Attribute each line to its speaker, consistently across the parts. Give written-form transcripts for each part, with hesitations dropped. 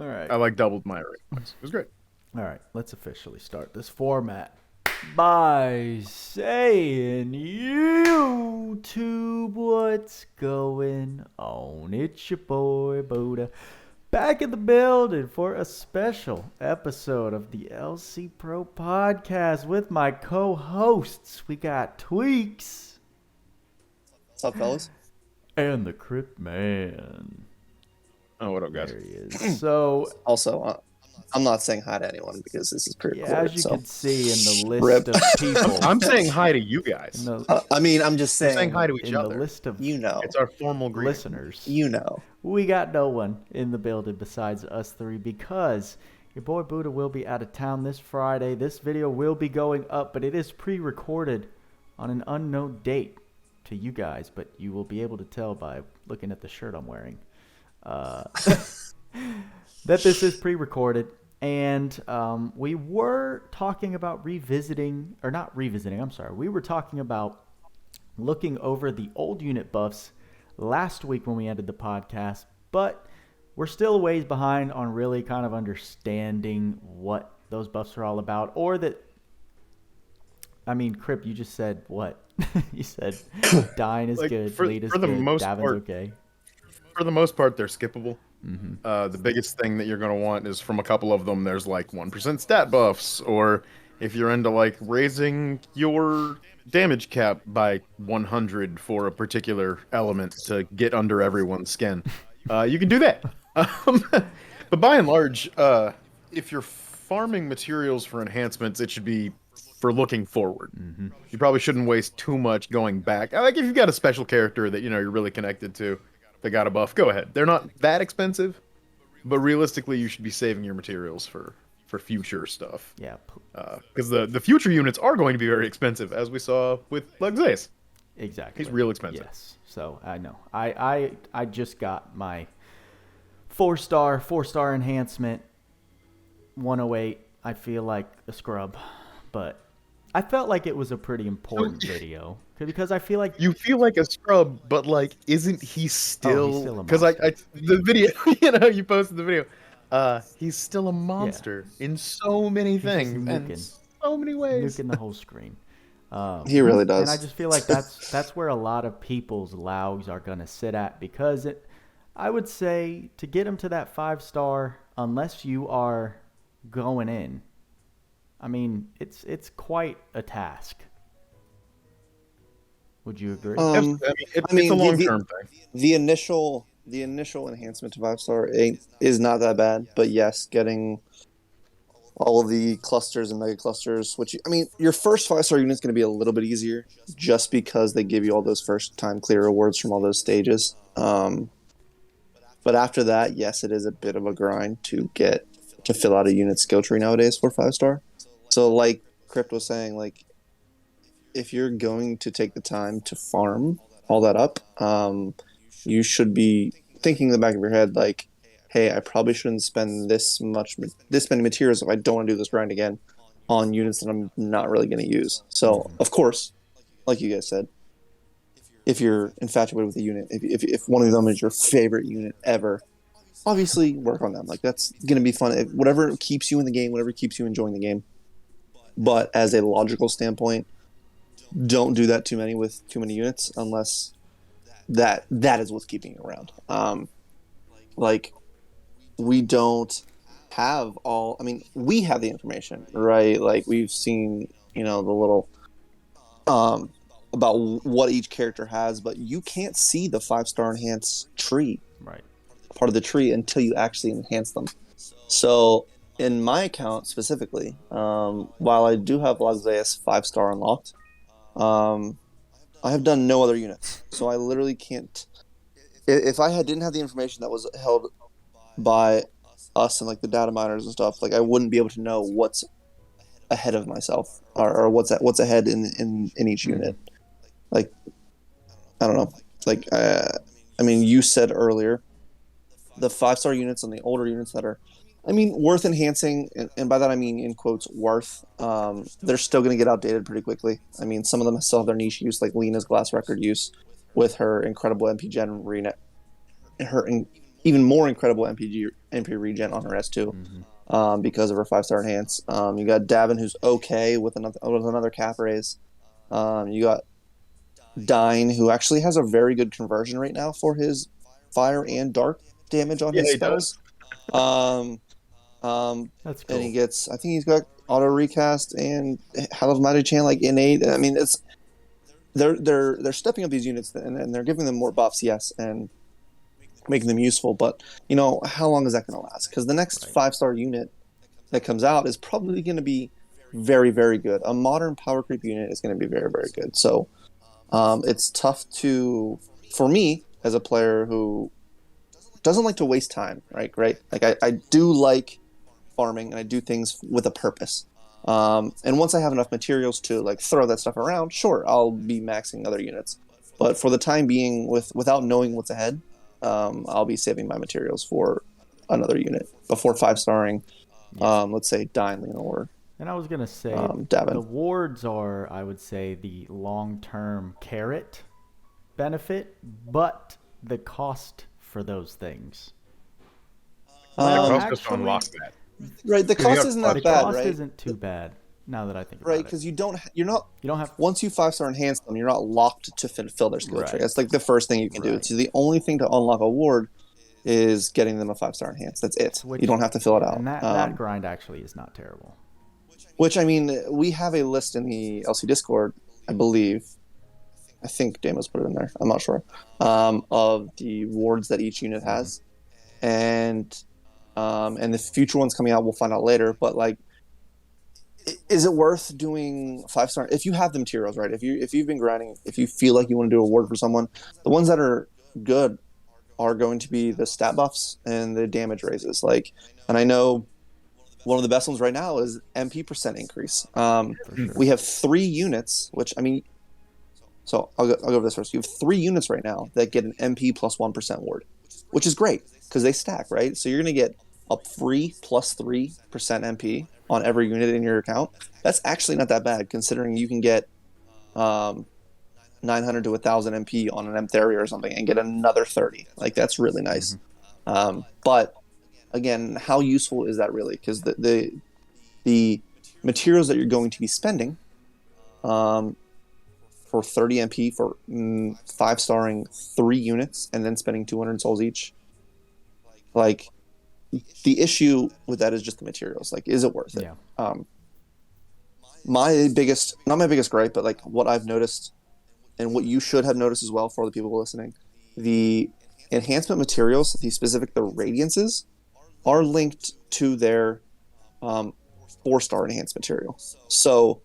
Speaker 1: All right.
Speaker 2: I like doubled my rate points. It was great.
Speaker 1: All right. Let's officially start this format by saying, YouTube, what's going on? It's your boy Buddha back in the building for a special episode of the LC Pro podcast with my co-hosts. We got Tweacz.
Speaker 3: What's up, fellas?
Speaker 1: And TheKryptman.
Speaker 2: Oh, what up, guys?
Speaker 1: There he is. So,
Speaker 3: Also, I'm not saying hi to anyone because this is pre-recorded.
Speaker 1: as you can see in the list
Speaker 3: Rip.
Speaker 1: of people,
Speaker 2: I'm saying hi to you guys.
Speaker 3: I'm just
Speaker 2: We're
Speaker 3: saying,
Speaker 2: saying hi to each
Speaker 1: in the
Speaker 2: other.
Speaker 1: list of
Speaker 2: It's our formal greeting.
Speaker 1: listeners,
Speaker 3: we
Speaker 1: got no one in the building besides us three because your boy Buddha will be out of town this Friday. This video will be going up, but it is pre-recorded on an unknown date to you guys, but you will be able to tell by looking at the shirt I'm wearing that this is pre-recorded. And we were talking about we were talking about looking over the old unit buffs last week when we ended the podcast, but we're still a ways behind on really kind of understanding what those buffs are all about. Or that, I mean, Krypt, you just said what? You said dying is good, lead is
Speaker 2: for the
Speaker 1: good,
Speaker 2: most
Speaker 1: Davin's
Speaker 2: part,
Speaker 1: okay.
Speaker 2: For the most part, they're skippable.
Speaker 1: Mm-hmm.
Speaker 2: The biggest thing that you're going to want is from a couple of them, there's like 1% stat buffs, or if you're into like raising your damage cap by 100 for a particular element to get under everyone's skin, you can do that. But by and large, if you're farming materials for enhancements, it should be for looking forward.
Speaker 1: Mm-hmm.
Speaker 2: You probably shouldn't waste too much going back. Like if you've got a special character that you're really connected to, that got a buff, go ahead. They're not that expensive, but realistically, you should be saving your materials for future stuff.
Speaker 1: Yeah.
Speaker 2: Because the future units are going to be very expensive, as we saw with Lougseus.
Speaker 1: Exactly.
Speaker 2: He's real expensive.
Speaker 1: Yes. So I know. I just got my 4-star enhancement 108. I feel like a scrub, but I felt like it was a pretty important video because I feel like
Speaker 2: you feel like a scrub, but like, isn't he still?
Speaker 1: He's still a
Speaker 2: because
Speaker 1: monster.
Speaker 2: the video, you posted the video. He's still a monster in so many things and so many ways.
Speaker 1: Nuking the whole screen.
Speaker 3: he really does.
Speaker 1: And I just feel like that's where a lot of people's Lougs are going to sit at because I would say to get him to that 5-star, unless you are going in, I mean, it's quite a task. Would you agree?
Speaker 2: It's a long-term thing.
Speaker 3: The initial enhancement to 5-star is not that bad, but yes, getting all of the clusters and mega clusters, your first 5-star unit is going to be a little bit easier, just because they give you all those first-time clear rewards from all those stages. But after that, yes, it is a bit of a grind to fill out a unit skill tree nowadays for 5-star. So, like Krypt was saying, like, if you're going to take the time to farm all that up, you should be thinking in the back of your head, like, hey, I probably shouldn't spend this many materials if I don't want to do this grind again on units that I'm not really going to use. So, of course, like you guys said, if you're infatuated with a unit, if one of them is your favorite unit ever, obviously work on them. Like, that's going to be fun. Whatever keeps you in the game, whatever keeps you enjoying the game. But as a logical standpoint, don't do that with too many units unless that is what's keeping you around. Like, we don't have all. I mean, we have the information, right? Like, we've seen, the little about what each character has, but you can't see the 5-star enhance tree,
Speaker 1: right?
Speaker 3: Part of the tree until you actually enhance them. So, in my account specifically, while I do have Lougseus 5-star unlocked, I have done no other units. So I literally can't. If I didn't have the information that was held by us and like the data miners and stuff, like I wouldn't be able to know what's ahead of myself or what's ahead in each unit. Like, I don't know. Like, I mean, you said earlier, the 5-star units and the older units that are, worth enhancing, and by that I mean in quotes worth. They're still going to get outdated pretty quickly. Some of them still have their niche use, like Lena's glass record use with her incredible MP Gen her even more incredible MP regen on her S2
Speaker 1: Mm-hmm.
Speaker 3: because of her 5-star enhance. You got Davin, who's okay with another cap raise. You got Dine, who actually has a very good conversion right now for his fire and dark damage on
Speaker 2: Yeah,
Speaker 3: his
Speaker 2: he does.
Speaker 3: spells. Um,
Speaker 1: That's
Speaker 3: and
Speaker 1: cool.
Speaker 3: he gets, I think he's got auto recast and Hell of Mighty Chain like innate. I mean, it's they're stepping up these units and they're giving them more buffs, yes, and making them useful. But how long is that going to last? Because the next
Speaker 1: Right.
Speaker 3: 5-star unit that comes out is probably going to be very, very good. A modern power creep unit is going to be very, very good. So it's tough for me as a player who doesn't like to waste time, right? Right. Like I do like farming and I do things with a purpose. And once I have enough materials to like throw that stuff around, sure, I'll be maxing other units. But for the time being, without knowing what's ahead, I'll be saving my materials for another unit before 5-starring.
Speaker 1: Yeah.
Speaker 3: Let's say Dine or
Speaker 1: And I was gonna say the
Speaker 3: Davin.
Speaker 1: wards are, I would say, the long-term carrot benefit, but the cost for those things. Well,
Speaker 2: I
Speaker 3: Um,
Speaker 2: was just to
Speaker 1: actually,
Speaker 2: unlock that.
Speaker 3: right. The
Speaker 2: 'Cause you
Speaker 3: cost
Speaker 2: have
Speaker 3: isn't
Speaker 1: the
Speaker 3: that bad,
Speaker 1: cost
Speaker 3: right?
Speaker 1: isn't too bad. Now that I think
Speaker 3: Right,
Speaker 1: about it,
Speaker 3: because you're not
Speaker 1: you don't have
Speaker 3: once you 5-star enhance them, you're not locked to fill their skill tree.
Speaker 1: right,
Speaker 3: That's like the first thing you can do.
Speaker 1: right.
Speaker 3: So the only thing to unlock a ward is getting them a 5-star enhance. That's it. You
Speaker 1: Which
Speaker 3: don't have to fill it
Speaker 1: yeah,
Speaker 3: out.
Speaker 1: and that grind actually is not terrible.
Speaker 3: Which I mean, we have a list in the LC Discord, I believe. I think Damos put it in there. I'm not sure. Of the wards that each unit has, and the future ones coming out, we'll find out later. But like, is it worth doing 5-star if you have the materials, right? If you've been grinding, if you feel like you want to do a ward for someone, the ones that are good are going to be the stat buffs and the damage raises. Like, and I know one of the best ones right now is MP percent increase.
Speaker 1: For sure.
Speaker 3: We have 3 units, which I mean, so I'll go over this first. You have 3 units right now that get an MP plus 1% ward, which is great because they stack, right? So you're going to get a free plus 3% MP on every unit in your account. That's actually not that bad considering you can get 900 to 1,000 MP on an M Theory or something and get another 30. Like, that's really nice. But again, how useful is that really? Because the materials that you're going to be spending for 30 MP for 5-starring 3 units and then spending 200 souls each, like, the issue with that is just the materials. Like, is it worth it?
Speaker 1: Yeah.
Speaker 3: Not my biggest gripe, but like what I've noticed and what you should have noticed as well for the people listening, the enhancement materials, the radiances, are linked to their 4-star enhanced material. So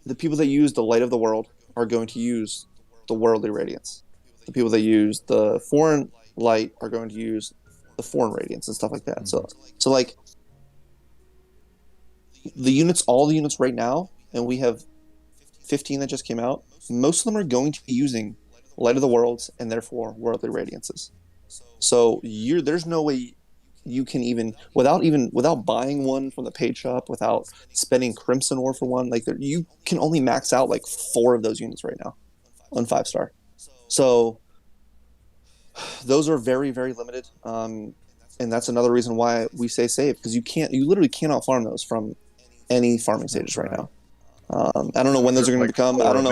Speaker 3: the people that use the Light of the World are going to use the Worldly Radiance. The people that use the Foreign Light are going to use the Foreign Radiance and stuff like that. So like all the units right now, and we have 15 that just came out, most of them are going to be using Light of the Worlds and therefore Worldly Radiances. So there's no way you can without buying one from the paid shop, without spending Crimson Ore for one, like you can only max out like 4 of those units right now on 5-star. So those are very, very limited. And that's another reason why we say save, because you literally cannot farm those from any farming stages right now. I don't know when those are going to become. I don't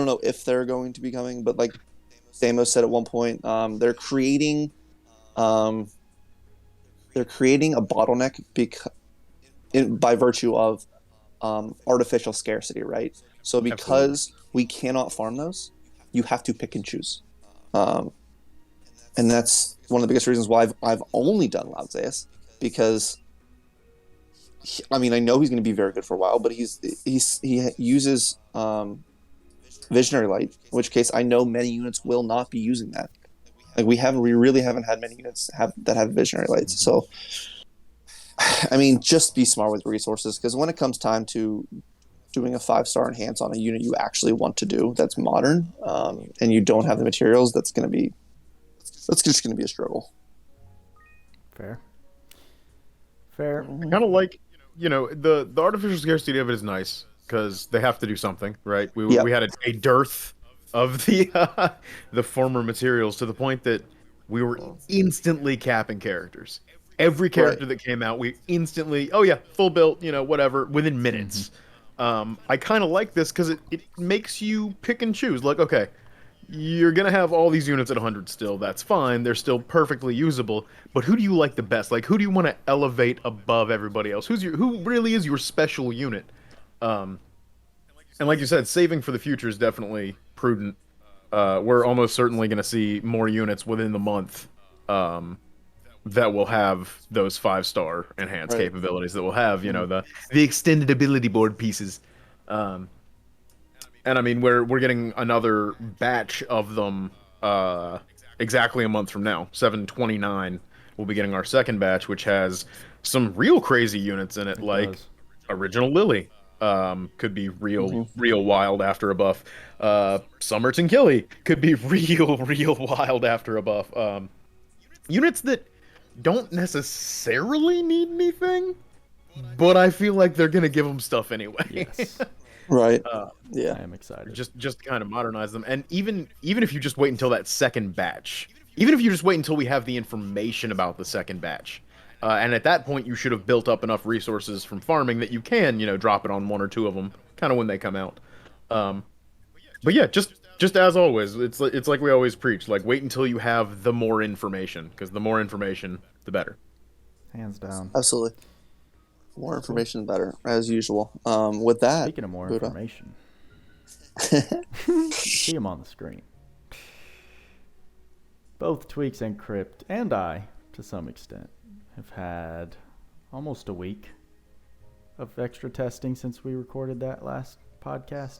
Speaker 3: know if they're going to be coming, but like Stamos said at one point, they're creating a bottleneck by virtue of artificial scarcity, right? So because we cannot farm those, you have to pick and choose. And that's one of the biggest reasons why I've only done Lougseus, because I know he's going to be very good for a while, but he uses Visionary Light, in which case I know many units will not be using that. Like we really haven't had many units that have Visionary Lights. So just be smart with resources, because when it comes time to doing a 5-star enhance on a unit you actually want to do that's modern, and you don't have the materials, that's just going to be a struggle.
Speaker 1: Fair.
Speaker 2: I kind of like, the artificial scarcity of it is nice because they have to do something, right? We had a dearth of the former materials, to the point that we were instantly capping characters. Every character that came out, we instantly, oh yeah, full build, whatever, within minutes. I kind of like this because it makes you pick and choose. Like, okay, you're gonna have all these units at 100 still. That's fine. They're still perfectly usable. But who do you like the best? Like, who do you want to elevate above everybody else? Who really is your special unit? And like you said, saving for the future is definitely prudent. We're almost certainly gonna see more units within the month. That will have those 5-star enhanced capabilities. That will have, the extended ability board pieces. And I mean, we're getting another batch of them exactly a month from now. 7/29, we'll be getting our second batch, which has some real crazy units in it, like Original Lily. Could be real wild after a buff. Summerton Killy could be real wild after a buff. Units that don't necessarily need anything, but I feel like they're gonna give them stuff anyway.
Speaker 1: Yes.
Speaker 3: Right.
Speaker 1: I am excited.
Speaker 2: Just kind of modernize them, and even if you just wait until that second batch, even if you just wait until we have the information about the second batch, and at that point you should have built up enough resources from farming that you can, drop it on 1 or 2 of them, kind of when they come out. But yeah, just as always, it's like we always preach, like wait until you have the more information, because the more information, the better.
Speaker 1: Hands down.
Speaker 3: Absolutely. More information, better, as usual. With that,
Speaker 1: Speaking of more information, see him on the screen. Both Tweacz and Crypt, and I, to some extent, have had almost a week of extra testing since we recorded that last podcast.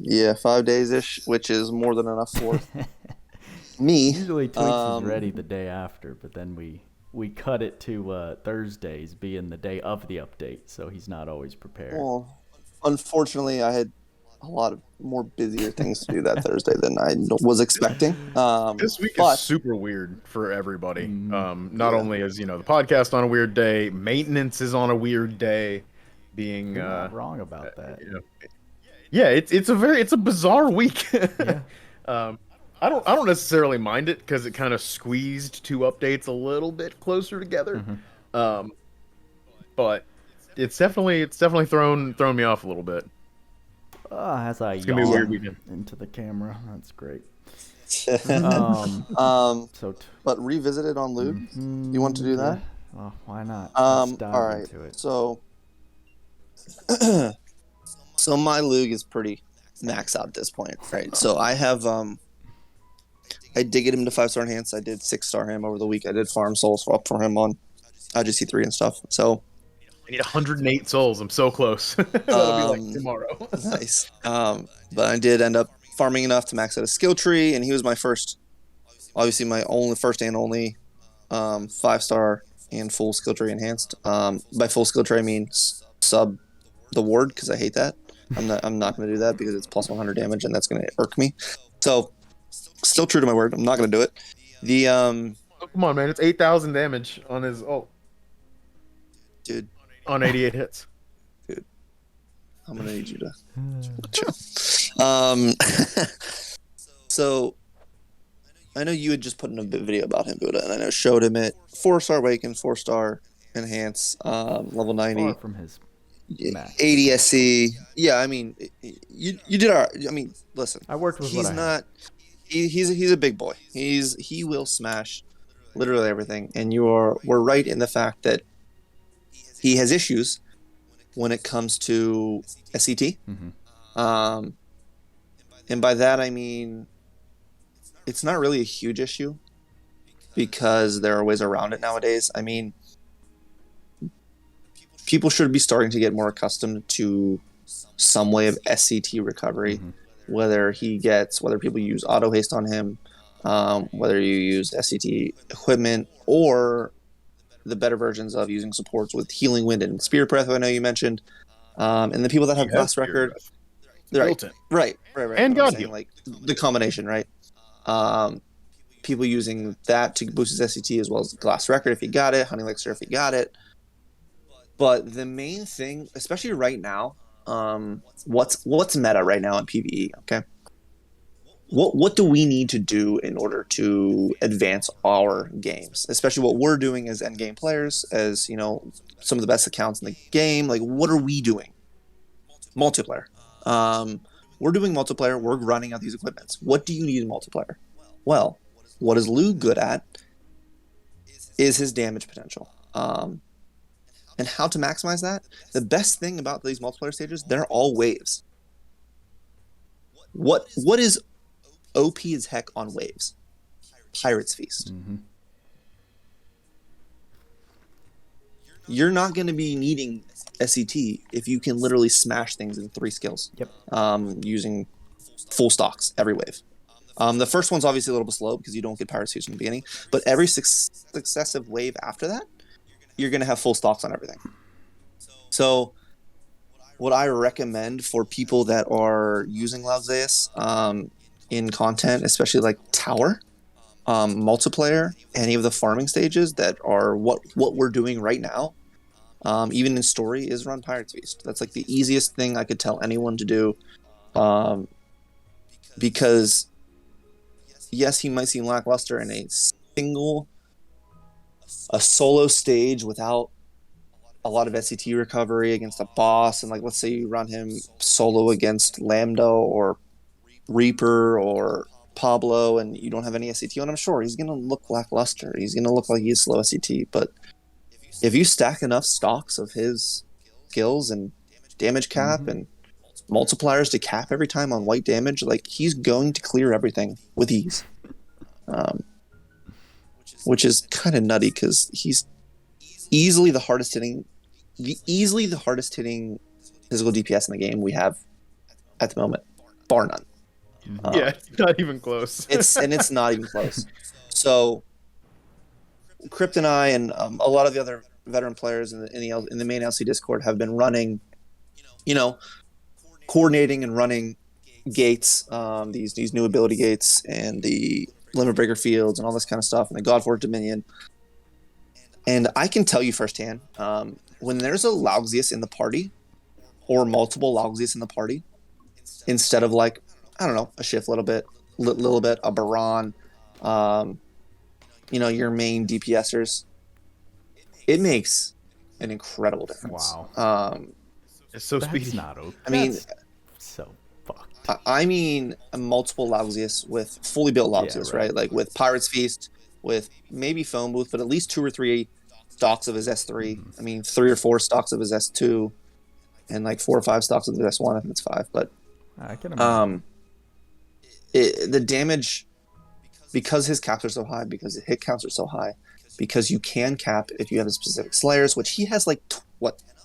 Speaker 3: Yeah, 5 days ish, which is more than enough for me.
Speaker 1: Usually Tweacz is ready the day after, but then we cut it to Thursdays being the day of the update, so he's not always prepared.
Speaker 3: Well, unfortunately, I had a lot of more busier things to do that Thursday than I was expecting.
Speaker 2: This week is super weird for everybody. Not only is the podcast on a weird day, maintenance is on a weird day. Being
Speaker 1: You're not wrong about that.
Speaker 2: Yeah, it's a bizarre week.
Speaker 1: Yeah.
Speaker 2: I don't necessarily mind it because it kind of squeezed 2 updates a little bit closer together. But it's definitely thrown me off a little bit.
Speaker 1: As I
Speaker 2: It's gonna be a weird
Speaker 1: yawn
Speaker 2: weekend.
Speaker 1: into the camera, that's great.
Speaker 3: But revisited on Loug. You want to do that?
Speaker 1: Well, why not?
Speaker 3: All
Speaker 1: Let's dive
Speaker 3: right.
Speaker 1: into it.
Speaker 3: So my Loug is pretty maxed out at this point, right? So I have I did get him to 5-star enhance. I did 6-star him over the week. I did farm souls up for him on IGC3 and stuff. So
Speaker 2: I need 108 souls. I'm so close. That'll be like tomorrow.
Speaker 3: Nice. But I did end up farming enough to max out a skill tree, and he was my first, obviously my first and only 5-star and full skill tree enhanced. By full skill tree I mean sub the ward, because I hate that. I'm not going to do that because it's plus 100 damage and that's going to irk me. So still true to my word. I'm not going to do it.
Speaker 2: Oh, come on, man! It's 8,000 damage on his ult.
Speaker 3: Dude.
Speaker 2: On 88 hits.
Speaker 3: Dude, I'm gonna need you to chill. So I know you had just put in a video about him, Buddha, and I know showed him it 4-star awaken, 4-star enhance, level 90.
Speaker 1: Far from his max.
Speaker 3: 80 SC. Yeah, I mean, you did our. I mean, listen.
Speaker 1: I worked with.
Speaker 3: He's not. He's a big boy. He will smash literally everything, and we're right in the fact that he has issues when it comes to SCT. And by that I mean it's not really a huge issue because there are ways around it nowadays. I mean, people should be starting to get more accustomed to some way of SCT recovery, whether people use auto haste on him, whether you use SCT equipment, or the better versions of using supports with healing wind and spirit breath. I know you mentioned, and the people that have glass record, right,
Speaker 2: and God
Speaker 3: saying, like the combination, right? People using that to boost his SCT as well as glass record if you got it, honey elixir if you got it. But the main thing, especially right now, what's meta right now in PvE? Okay, what do we need to do in order to advance our games, especially what we're doing as end game players, as some of the best accounts in the game. Like, what are we doing? Multiplayer. We're doing multiplayer. We're running out these equipments. What do you need in multiplayer? Well, what is Lou good at is his damage potential. And how to maximize that? The best thing about these multiplayer stages, they're all waves. What is OP as heck on waves? Pirate's Feast.
Speaker 1: Mm-hmm.
Speaker 3: You're not going to be needing SET if you can literally smash things in 3 skills.
Speaker 1: Yep.
Speaker 3: Using full stocks every wave. The first one's obviously a little bit slow because you don't get Pirate's Feast in the beginning, but every successive wave after that, you're going to have full stocks on everything. So what I recommend for people that are using Lougseus in content, especially like Tower, multiplayer, any of the farming stages that are what we're doing right now, even in story, is run Pirate's Feast. That's like the easiest thing I could tell anyone to do, because yes, he might seem lackluster in a solo stage without a lot of SCT recovery against a boss, and like let's say you run him solo against Lambda or Reaper or Pablo and you don't have any SCT on him, sure, he's going to look lackluster. He's going to look like he's slow SCT, but if you stack enough stocks of his skills and damage cap and multipliers to cap every time on white damage, like he's going to clear everything with ease. Which is kind of nutty because he's easily the hardest hitting physical DPS in the game we have at the moment, bar none.
Speaker 2: Yeah, it's not even close.
Speaker 3: It's not even close. So, Crypt and I and a lot of the other veteran players in the main LC Discord have been running, coordinating and running gates, these new ability gates and the Limit Breaker fields and all this kind of stuff, and the Godforge Dominion. And I can tell you firsthand, when there's a Lougseus in the party, or multiple Lougseus in the party, instead of like, I don't know, a Shift little bit, a Baron, your main DPSers, it makes an incredible difference.
Speaker 1: Wow.
Speaker 2: It's so
Speaker 1: That's
Speaker 2: speedy.
Speaker 1: not open.
Speaker 3: I mean,
Speaker 1: That's so fucked.
Speaker 3: I mean, a multiple Lougseus with fully built Lougseus,
Speaker 1: right.
Speaker 3: right? Like with Pirate's Feast, with maybe Phone Booth, but at least 2 or 3 stocks of his S3. I mean, 3 or 4 stocks of his S2, and like 4 or 5 stocks of his S1. I think it's 5, but
Speaker 1: I can imagine.
Speaker 3: the damage, because his caps are so high, because the hit counts are so high, because you can cap if you have a specific Slayers, which he has like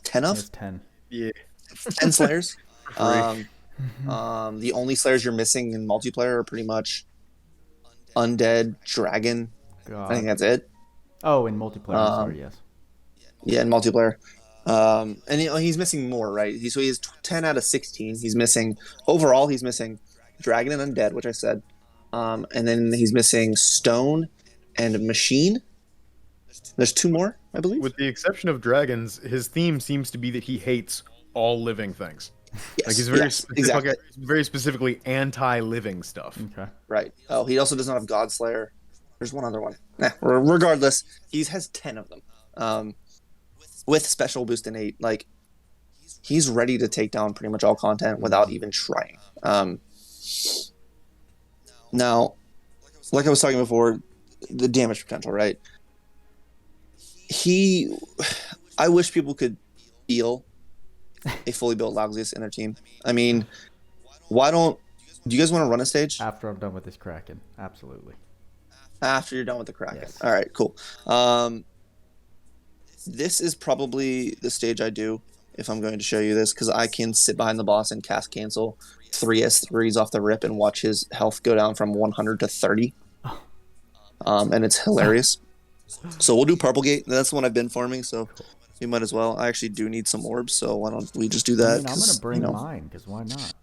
Speaker 3: 10 of?
Speaker 1: It's 10.
Speaker 2: Yeah.
Speaker 3: 10 Slayers. The only Slayers you're missing in multiplayer are pretty much Undead, Dragon.
Speaker 1: God.
Speaker 3: I think that's it.
Speaker 1: Oh, in multiplayer. I'm sorry, yes.
Speaker 3: Yeah, in multiplayer. And he's missing more, right? So he has 10 out of 16. He's missing Dragon and Undead, which I said. And then he's missing Stone and Machine. There's 2 more, I believe.
Speaker 2: With the exception of dragons, his theme seems to be that he hates all living things.
Speaker 3: Yes,
Speaker 2: Like he's
Speaker 3: exactly.
Speaker 2: very specifically anti-living stuff.
Speaker 1: Okay.
Speaker 3: Right. Oh, he also does not have Godslayer. There's one other one. Regardless, he has 10 of them. With special boost in 8, like he's ready to take down pretty much all content without even trying. Now, like I was talking before, the damage potential, right? I wish people could feel a fully built Lougseus in their team. I mean, do you guys want to run a stage?
Speaker 1: After I'm done with this Kraken. Absolutely.
Speaker 3: After you're done with the Kraken.
Speaker 1: Yes.
Speaker 3: All right, cool. This is probably the stage I do if I'm going to show you this, because I can sit behind the boss and cast cancel 3 S3s off the rip and watch his health go down from 100 to 30. And it's hilarious. So we'll do Purple Gate. That's the one I've been farming, so we might as well. I actually do need some orbs, so why don't we just do that?
Speaker 1: I mean, I'm going to bring mine, because why not?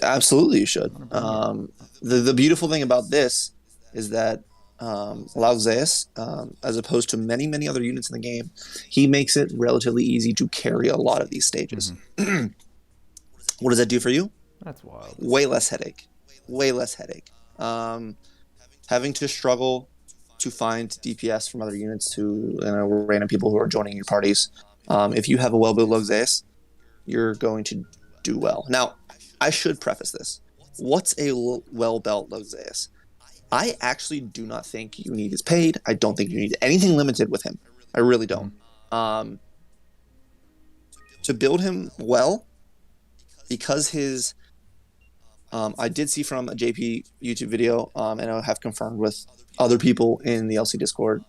Speaker 3: Absolutely, you should. The beautiful thing about this is that Lougseus, as opposed to many, many other units in the game, he makes it relatively easy to carry a lot of these stages. What does that do for you?
Speaker 1: That's wild.
Speaker 3: Way less headache. way less headache. Having to struggle to find DPS from other units who, random people who are joining your parties. If you have a well-built Lougseus, you're going to do well. Now, I should preface this. What's a well-built Lougseus? I actually do not think you need his paid. I don't think you need anything limited with him. I really don't. To build him well, because his I did see from a JP YouTube video, and I have confirmed with other people in the LC Discord,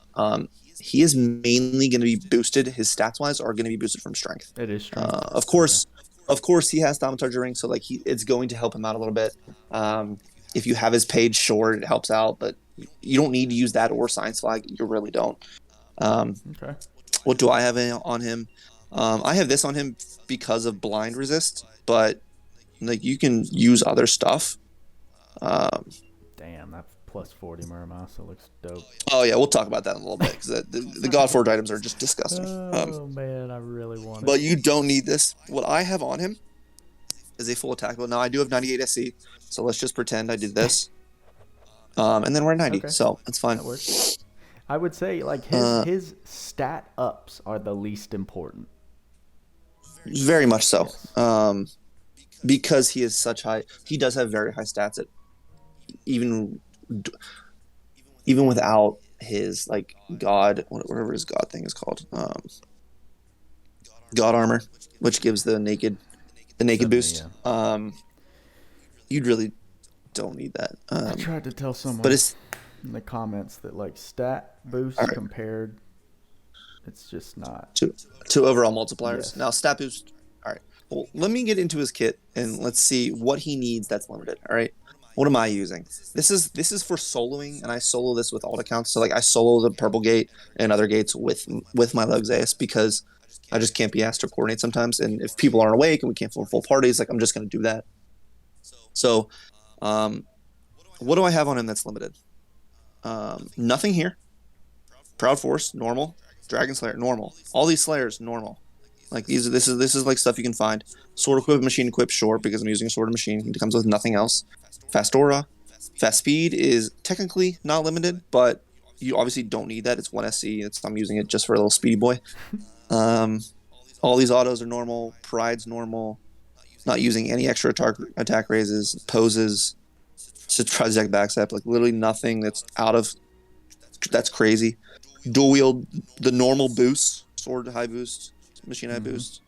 Speaker 3: he is mainly going to be boosted. His stats wise are going to be boosted from strength.
Speaker 1: It is strength.
Speaker 3: Of course, he has Thaumaturgy ring, so like it's going to help him out a little bit. If you have his page, sure, it helps out, but you don't need to use that or Science Flag. You really don't.
Speaker 1: Okay.
Speaker 3: What do I have on him? I have this on him because of blind resist, but like you can use other stuff.
Speaker 1: Damn, that plus 40 Muramasa looks dope.
Speaker 3: Oh yeah, we'll talk about that in a little bit because the God Forge items are just disgusting.
Speaker 1: Oh man, I really want it.
Speaker 3: But you don't need this. What I have on him is a full attack build. Now I do have 98 SC, so let's just pretend I did this. And then we're at 90, so it's fine.
Speaker 1: That works. I would say like his stat ups are the least important.
Speaker 3: Very much so. Because he is such high, he does have very high stats at even without his like God, whatever his God thing is called, God armor, which gives the naked boost.
Speaker 1: Yeah.
Speaker 3: You really don't need that.
Speaker 1: I tried to tell someone,
Speaker 3: but it's
Speaker 1: in the comments that like stat boost compared, it's just not
Speaker 3: to overall multipliers.
Speaker 1: Yes.
Speaker 3: Now stat boost. All right. Well, let me get into his kit and let's see what he needs that's limited. All right. What am I using? This is for soloing, and I solo this with alt accounts. So like I solo the purple gate and other gates with my Lougseus because I just can't be asked to coordinate sometimes. And if people aren't awake and we can't form full parties, like I'm just going to do that. So, what do I have on him that's limited? Nothing here. Proud Force, normal. Dragon Slayer, normal. All these Slayers, normal. Like this is like stuff you can find. Sword equip, machine equip, sure, because I'm using a sword and machine. He comes with nothing else. Fast Aura. Fast Speed is technically not limited, but you obviously don't need that. It's 1 SC. I'm using it just for a little speedy boy. All these autos are normal. Pride's normal. Not using any extra attack raises, poses, surprise deck backstep, like literally nothing that's crazy. Dual wield, the normal boost, sword high boost, machine high boost.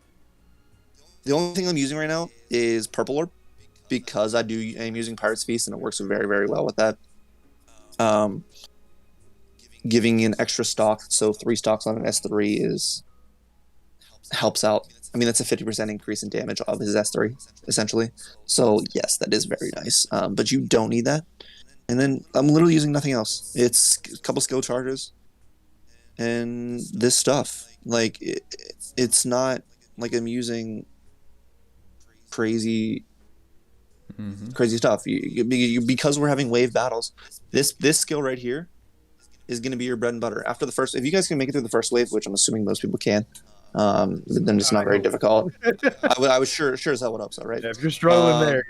Speaker 3: The only thing I'm using right now is Purple Orb because I'm using Pirate's Feast and it works very, very well with that. Giving an extra stock, so 3 stocks on an S3 helps out. I mean, that's a 50% increase in damage of his S3, essentially. So, yes, that is very nice. But you don't need that. And then I'm literally using nothing else. It's a couple skill charges and this stuff. Like, it's not like I'm using crazy stuff. Because we're having wave battles, this skill right here is going to be your bread and butter. After the first, if you guys can make it through the first wave, which I'm assuming most people can, then it's not very difficult. I was sure as hell would hope so, right?
Speaker 2: Yeah, if you're struggling there,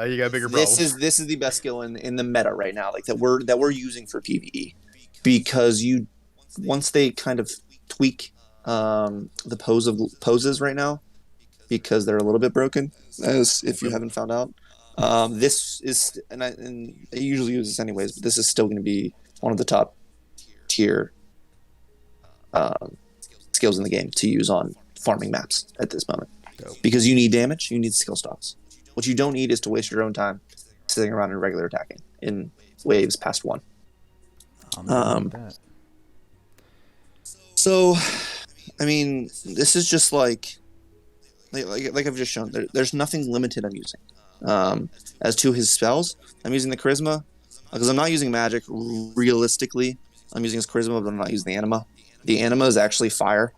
Speaker 2: you got bigger problems.
Speaker 3: This is the best skill in the meta right now, like that we're using for PvE, because once they kind of tweak the poses right now, because they're a little bit broken, as if you haven't found out. This is and I usually use this anyways, but this is still going to be one of the top tier skills in the game to use on farming maps at this moment. Because you need damage, you need skill stocks. What you don't need is to waste your own time sitting around and regular attacking in waves past 1. So, I mean, this is just like I've just shown. There's nothing limited I'm using. As to his spells, I'm using the Charisma because I'm not using magic. Realistically, I'm using his Charisma, but I'm not using the Anima. The Anima is actually fire.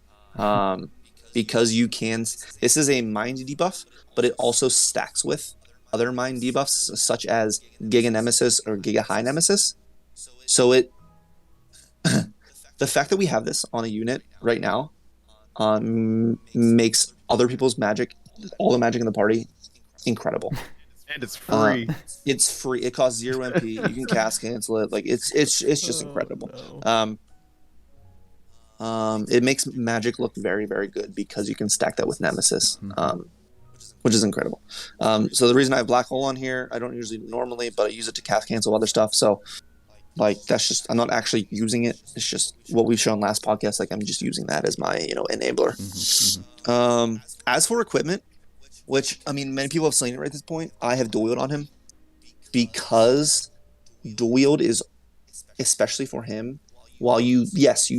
Speaker 3: Because you can. This is a mind debuff, but it also stacks with other mind debuffs, such as Giga Nemesis or Giga High Nemesis. So the fact that we have this on a unit right now makes other people's magic, all the magic in the party, incredible.
Speaker 2: And it's free.
Speaker 3: It's free. It costs 0 MP. You can cast cancel it. Like it's just incredible.
Speaker 1: No.
Speaker 3: It makes Magic look very, very good because you can stack that with Nemesis, which is incredible. So the reason I have Black Hole on here, I don't usually normally, but I use it to cast cancel other stuff. So like that's just, I'm not actually using it. It's just what we've shown last podcast. Like I'm just using that as my enabler. As for equipment, which I mean many people have seen it right at this point, I have dual wield on him because dual wield is especially for him. While you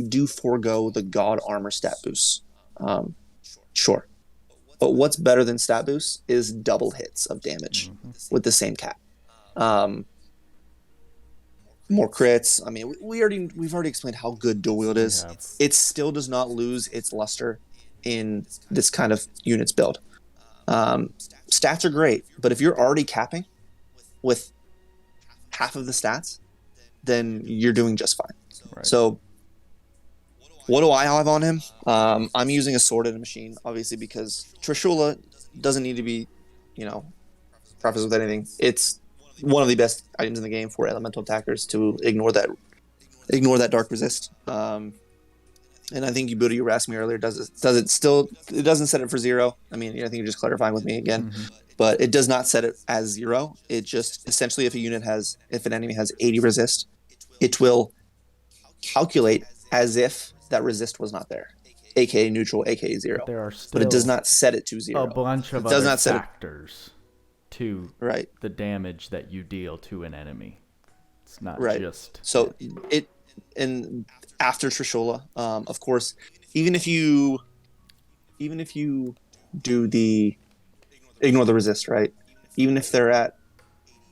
Speaker 3: do forego the God Armor stat boost, sure. But what's better than stat boost is double hits of damage with the same cap. More crits. I mean, we've already explained how good dual wield is. It still does not lose its luster in this kind of units build. Stats are great, but if you're already capping with half of the stats, then you're doing just fine. Right. So what do I have on him? I'm using a sword and a machine, obviously, because Trishula doesn't need to be, prefaced with anything. It's one of the best items in the game for elemental attackers to ignore that dark resist. And I think you were asking me earlier, does it still, it doesn't set it for 0. I mean, I think you're just clarifying with me again, but it does not set it as 0. It just essentially, if an enemy has 80 resist, it will calculate as if that resist was not there, aka neutral, aka 0. But it does not set it to 0.
Speaker 1: A bunch of other factors to the damage that you deal to an enemy. It's not just
Speaker 3: so it. And after Trishula, of course, even if you do the ignore the resist, right? Even if they're at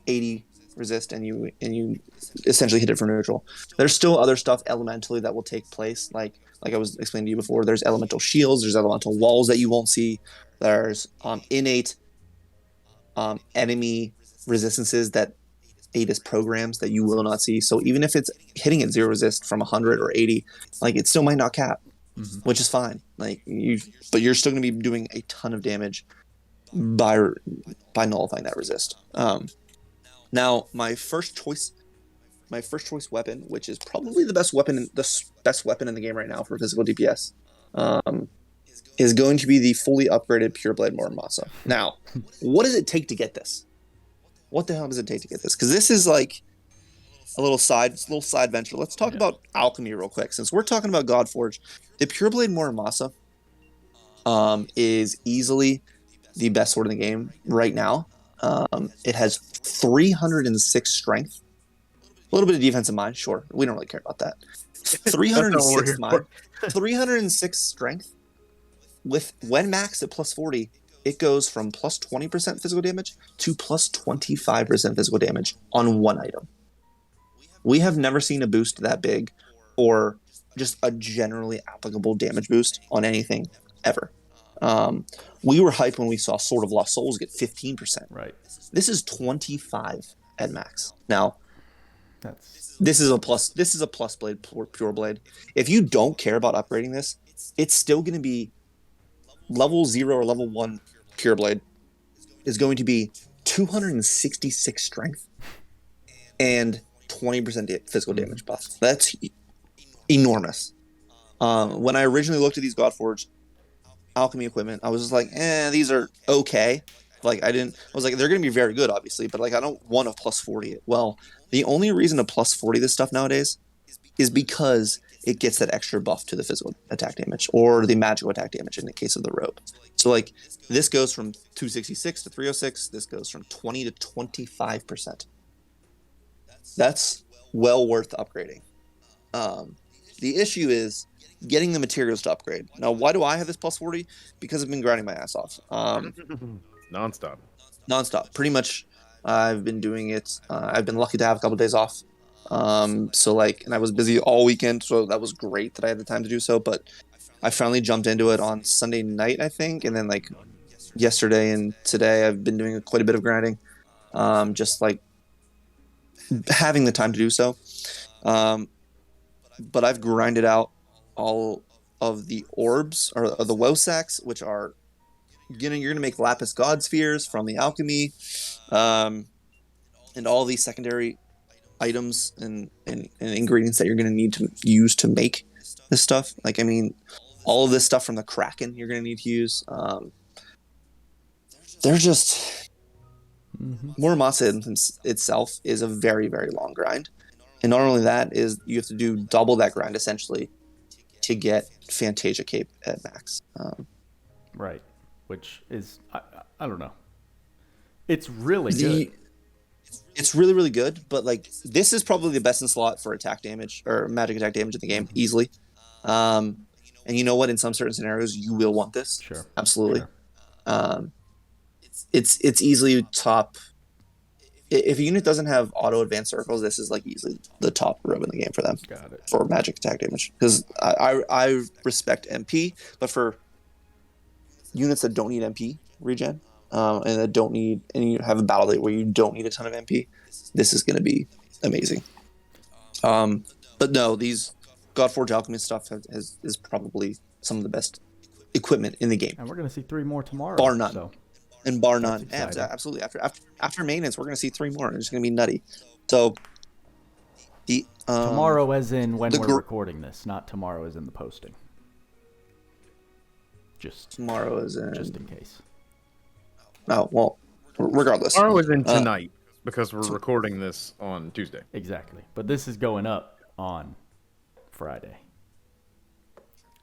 Speaker 3: 80 resist and you essentially hit it for neutral, there's still other stuff elementally that will take place, like I was explaining to you before. There's elemental shields, there's elemental walls that you won't see, there's innate enemy resistances that aid as programs that you will not see. So even if it's hitting at 0 resist from 100 or 80, like it still might not cap, which is fine. But you're still going to be doing a ton of damage by nullifying that resist. Now, my first choice weapon, which is probably the best weapon in the game right now for physical DPS, is going to be the fully upgraded Pureblade Muramasa. Now, what does it take to get this? What the hell does it take to get this? Because this is like a little side venture. Let's talk about alchemy real quick. Since we're talking about Godforge, the Pureblade Muramasa is easily the best sword in the game right now. It has 306 strength. A little bit of defense in mind, sure. We don't really care about that. 306 mind, 306 strength. When maxed at plus 40, it goes from plus 20% physical damage to plus 25% physical damage on one item. We have never seen a boost that big or just a generally applicable damage boost on anything ever. We were hyped when we saw Sword of Lost Souls get 15%.
Speaker 1: Right.
Speaker 3: This is 25 at max. Now, this is a plus blade, pure blade. If you don't care about upgrading this, it's still going to be level 0 or level 1 pure blade is going to be 266 strength and 20% physical damage buff. That's enormous. When I originally looked at these Godforge alchemy equipment, I was just like, these are okay. I was like, they're going to be very good, obviously, but I don't want a plus 40. Well, the only reason to plus 40 this stuff nowadays is because it gets that extra buff to the physical attack damage or the magical attack damage in the case of the robe. So this goes from 266 to 306. This goes from 20 to 25%. That's well worth upgrading. The issue is getting the materials to upgrade. Now, why do I have this plus 40? Because I've been grinding my ass off. Nonstop. Pretty much, I've been doing it. I've been lucky to have a couple of days off. And I was busy all weekend, so that was great that I had the time to do so. But I finally jumped into it on Sunday night, I think, and then yesterday and today, I've been doing quite a bit of grinding. Just having the time to do so. But I've grinded out all of the orbs or the Lougseus, which are you're gonna make lapis god spheres from the alchemy, and all these secondary items and ingredients that you're gonna need to use to make this stuff. Like, I mean, all of this stuff from the Kraken you're gonna need to use. They're just Muramasa itself is a very, very long grind, and not only that is you have to do double that grind essentially to get Fantasia Cape at max.
Speaker 1: Right, which is I don't know. It's really good.
Speaker 3: It's really, really good, but like this is probably the best in slot for attack damage or magic attack damage in the game easily. And you know what? In some certain scenarios, you will want this.
Speaker 1: Sure,
Speaker 3: absolutely.
Speaker 1: Sure.
Speaker 3: It's easily top. If a unit doesn't have auto advanced circles, this is like easily the top row in the game for them.
Speaker 1: Got it.
Speaker 3: For magic attack damage, because I respect MP, but for units that don't need MP regen, and that don't need, and you have a battle date where you don't need a ton of MP, this is going to be amazing. But no, these Godforge Alchemist stuff is probably some of the best equipment in the game.
Speaker 1: And we're going to see 3 more tomorrow.
Speaker 3: Bar none.
Speaker 1: So.
Speaker 3: And bar none.
Speaker 1: Yeah,
Speaker 3: Absolutely. After maintenance, we're going to see 3 more. It's going to be nutty. So,
Speaker 1: tomorrow as in when we're recording this, not tomorrow as in the posting.
Speaker 3: Tomorrow as in...
Speaker 1: Just in case.
Speaker 3: Oh, well, regardless.
Speaker 2: Tomorrow is in tonight because we're recording this on Tuesday.
Speaker 1: Exactly. But this is going up on Friday.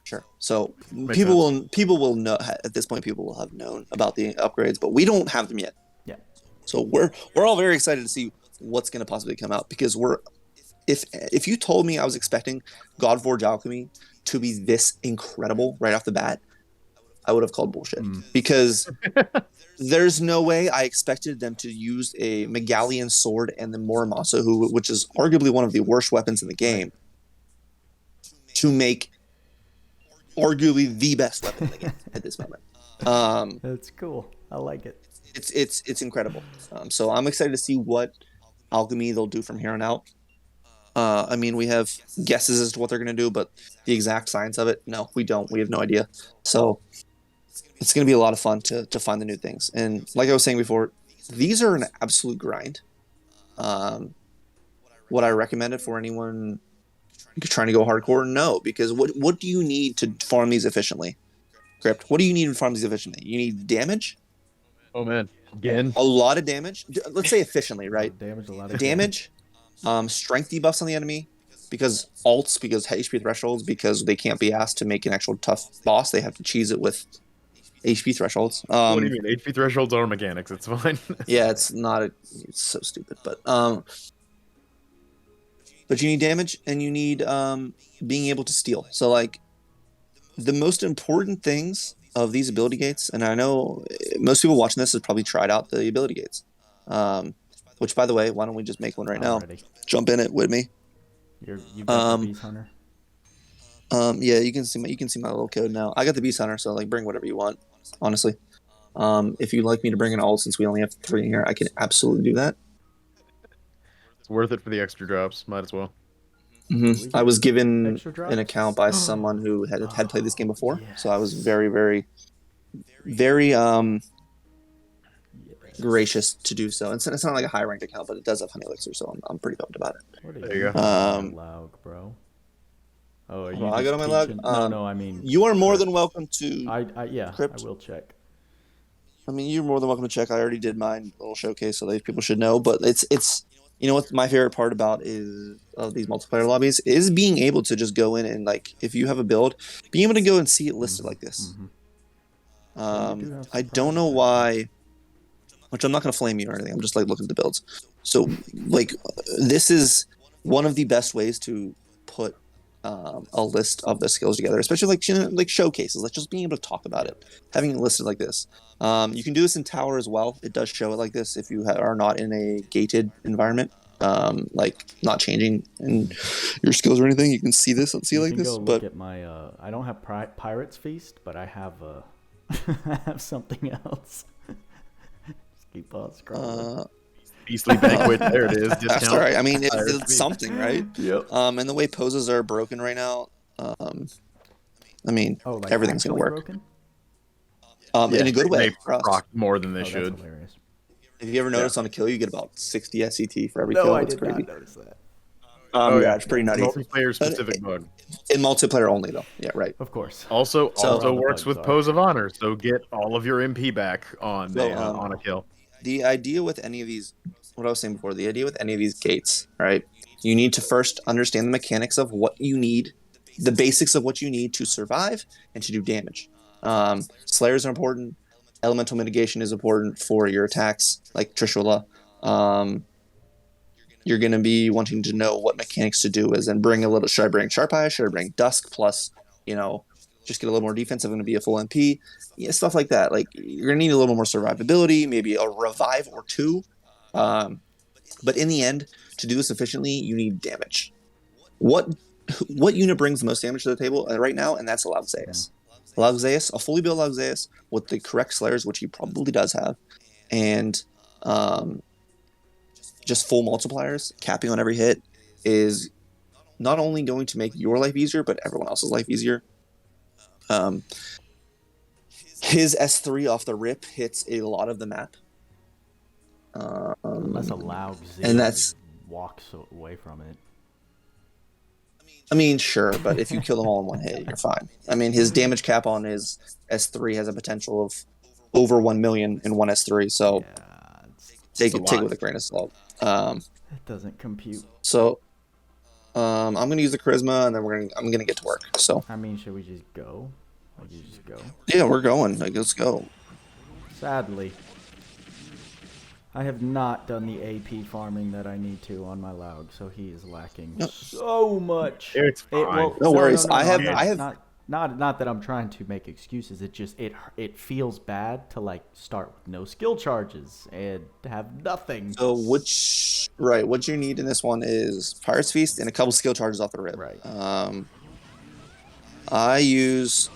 Speaker 3: Sure. So people will know at this point. People will have known about the upgrades, but we don't have them yet.
Speaker 1: Yeah.
Speaker 3: So we're all very excited to see what's going to possibly come out, because if you told me I was expecting Godforge Alchemy to be this incredible right off the bat, I would have called bullshit, because there's no way I expected them to use a Megalian sword and the Muramasa, which is arguably one of the worst weapons in the game, to make arguably the best weapon in the game at this moment.
Speaker 1: That's cool. I like it.
Speaker 3: It's incredible. So I'm excited to see what alchemy they'll do from here on out. I mean, we have guesses as to what they're going to do, but the exact science of it, no, we don't. We have no idea. So it's going to be a lot of fun to find the new things. And like I was saying before, these are an absolute grind. Would I recommend it for anyone trying to go hardcore? No, because what do you need to farm these efficiently? Crypt, what do you need to farm these efficiently? You need damage.
Speaker 2: Oh man, again,
Speaker 3: a lot of damage. Let's say efficiently, right?
Speaker 1: A lot of
Speaker 3: damage. Strength debuffs on the enemy, because alts, because HP thresholds, because they can't be asked to make an actual tough boss. They have to cheese it with HP thresholds.
Speaker 2: What do you mean? HP thresholds are mechanics. It's fine.
Speaker 3: Yeah, it's not. It's so stupid, but you need damage, and you need being able to steal. So like the most important things of these ability gates, and I know most people watching this has probably tried out the ability gates. Which, by the way, why don't we just make one right now? Jump in it with me.
Speaker 1: You've got the Beast Hunter.
Speaker 3: Yeah, you can see my little code now. I got the Beast Hunter, so like bring whatever you want. Honestly, if you'd like me to bring an alt, since we only have 3 in here, I can absolutely do that.
Speaker 2: It's worth it for the extra drops. Might as well.
Speaker 3: Mm-hmm. I was given an account by someone who had played this game before, so I was very, very, very gracious to do so. It's not like a high ranked account, but it does have honey elixir, so I'm pretty pumped about it.
Speaker 1: There you go. Loug, bro. Oh, are you
Speaker 3: I got on my Loug?
Speaker 1: No, I mean,
Speaker 3: you are more than welcome to.
Speaker 1: Crypt. I will check.
Speaker 3: I mean, you're more than welcome to check. I already did my little showcase, so people should know. But it's you know what my favorite part about is of these multiplayer lobbies is being able to just go in and, like, if you have a build, being able to go and see it listed like this. I don't know why. Which I'm not going to flame you or anything. I'm just like looking at the builds. So like this is one of the best ways to put a list of the skills together, especially like, you know, like showcases, like just being able to talk about it, having it listed like this. You can do this in Tower as well. It does show it like this if you are not in a gated environment, like not changing in your skills or anything. You can see this and see like this.
Speaker 1: Look at my I don't have Pirate's Feast, but I have I have something else. Keep on scrolling.
Speaker 2: Beastly Banquet. There it is.
Speaker 3: That's all right. I mean, it's something, right?
Speaker 1: Yep.
Speaker 3: And the way poses are broken right now, I mean, everything's gonna work.
Speaker 1: Broken?
Speaker 3: in a good way.
Speaker 2: They proc more than they
Speaker 1: That's
Speaker 2: should.
Speaker 1: hilarious.
Speaker 3: If you ever notice on a kill, you get about 60 SCT for every
Speaker 1: No,
Speaker 3: kill.
Speaker 1: I
Speaker 3: It's
Speaker 1: did
Speaker 3: crazy.
Speaker 1: not notice that.
Speaker 3: Yeah, it's pretty nutty.
Speaker 2: Multiplayer specific bug.
Speaker 3: In multiplayer only, though. Yeah, right.
Speaker 1: Of course.
Speaker 2: Also
Speaker 3: So-
Speaker 2: works with Pose of Honor, so get all of your MP back on on a kill.
Speaker 3: The idea with any of these, what I was saying before, the idea with any of these gates, right? You need to first understand the mechanics of what you need, the basics of what you need to survive and to do damage. Slayers are important. Elemental mitigation is important for your attacks, like Trishula. You're going to be wanting to know what mechanics to do is and bring a little, should I bring Sharp Eye? Should I bring Dusk plus, just get a little more defense? I'm going to be a full MP. Yeah, stuff like that. Like, you're going to need a little more survivability, maybe a revive or two. But in the end, to do this efficiently, you need damage. What unit brings the most damage to the table right now? And that's Lougseus. Lougseus, a fully built Lougseus with the correct Slayers, which he probably does have, and just full multipliers, capping on every hit, is not only going to make your life easier, but everyone else's life easier. His S3 off the rip hits a lot of the map.
Speaker 1: Unless a Lougseus
Speaker 3: and that's
Speaker 1: walks away from it.
Speaker 3: I mean, sure, but if you kill them all in one hit, you're fine. I mean, his damage cap on his S3 has a potential of over 1 million in one S3, so
Speaker 1: Yeah,
Speaker 3: take it with a grain of salt.
Speaker 1: it doesn't compute.
Speaker 3: So I'm gonna use the charisma, and then I'm gonna get to work. So
Speaker 1: I mean, should we just go? Like, you just go.
Speaker 3: yeah, we're going. Like, let's go.
Speaker 1: Sadly, I have not done the AP farming that I need to on my Loug, so he is lacking so much.
Speaker 2: It's fine.
Speaker 3: No worries. I have-
Speaker 1: not that I'm trying to make excuses. It just it feels bad to like start with no skill charges and have nothing.
Speaker 3: So what you need in this one is Pirate's Feast and a couple skill charges off the rip.
Speaker 1: Right.
Speaker 3: I use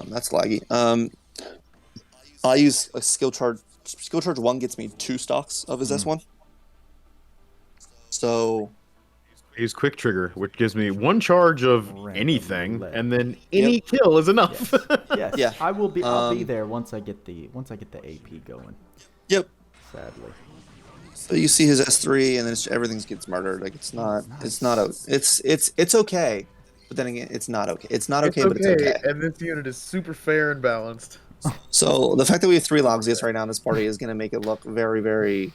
Speaker 3: that's laggy. I use a skill charge. Skill charge 1 gets me 2 stocks of his S1. So
Speaker 2: Use Quick Trigger, which gives me 1 charge of
Speaker 1: Random
Speaker 2: anything,
Speaker 1: roulette.
Speaker 2: and then any kill is enough.
Speaker 1: Yes.
Speaker 3: Yeah.
Speaker 1: I'll be there once I get the AP going.
Speaker 3: yep.
Speaker 1: Sadly.
Speaker 3: So you see his S3, and then everything gets murdered. Like it's okay, but then again, it's not okay. It's not okay, but it's okay.
Speaker 2: And this unit is super fair and balanced.
Speaker 3: So the fact that we have 3 Lougseus right now in this party is going to make it look very, very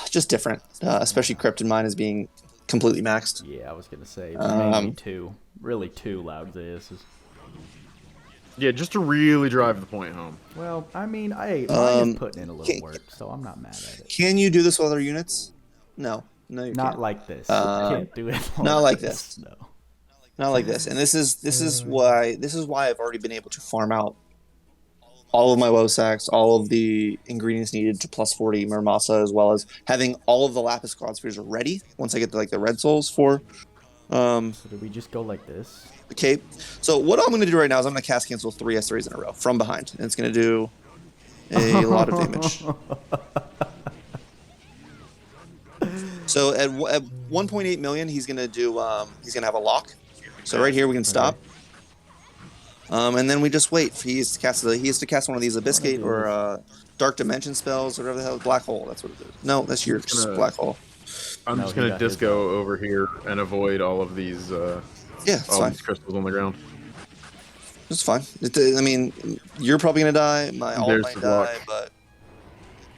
Speaker 3: just different. Especially Krypton mine is being completely maxed.
Speaker 1: Yeah, I was gonna say maybe 2, really 2 Lougseus.
Speaker 2: Yeah, just to really drive the point home.
Speaker 1: Well, I mean, mine is putting in a little work, so I'm not mad at it.
Speaker 3: Can you do this with other units? No, you
Speaker 1: Not
Speaker 3: can't.
Speaker 1: like this. You can't do it.
Speaker 3: not like this.
Speaker 1: No.
Speaker 3: Not like this. And this is why I've already been able to farm out all of my woe sacks, all of the ingredients needed to plus 40 Murmasa, as well as having all of the Lapis Quad Spheres ready once I get to like the red souls for
Speaker 1: So do we just go like this?
Speaker 3: the cape. So what I'm going to do right now is I'm going to cast cancel 3 S3s in a row from behind, and it's going to do a lot of damage. So at 1.8 million, he's going to do he's going to have a lock. So right here we can stop. And then we just wait. He has to cast one of these Abyssgate or Dark Dimension spells or whatever the hell. Black Hole, that's what it is. No, that's your Black Hole.
Speaker 2: I'm just going to disco over here and avoid all of these
Speaker 3: It's
Speaker 2: all
Speaker 3: fine.
Speaker 2: these crystals on the ground.
Speaker 3: It's fine. I mean, you're probably going to die. My alt
Speaker 2: There's
Speaker 3: might
Speaker 2: the
Speaker 3: die,
Speaker 2: block.
Speaker 3: but...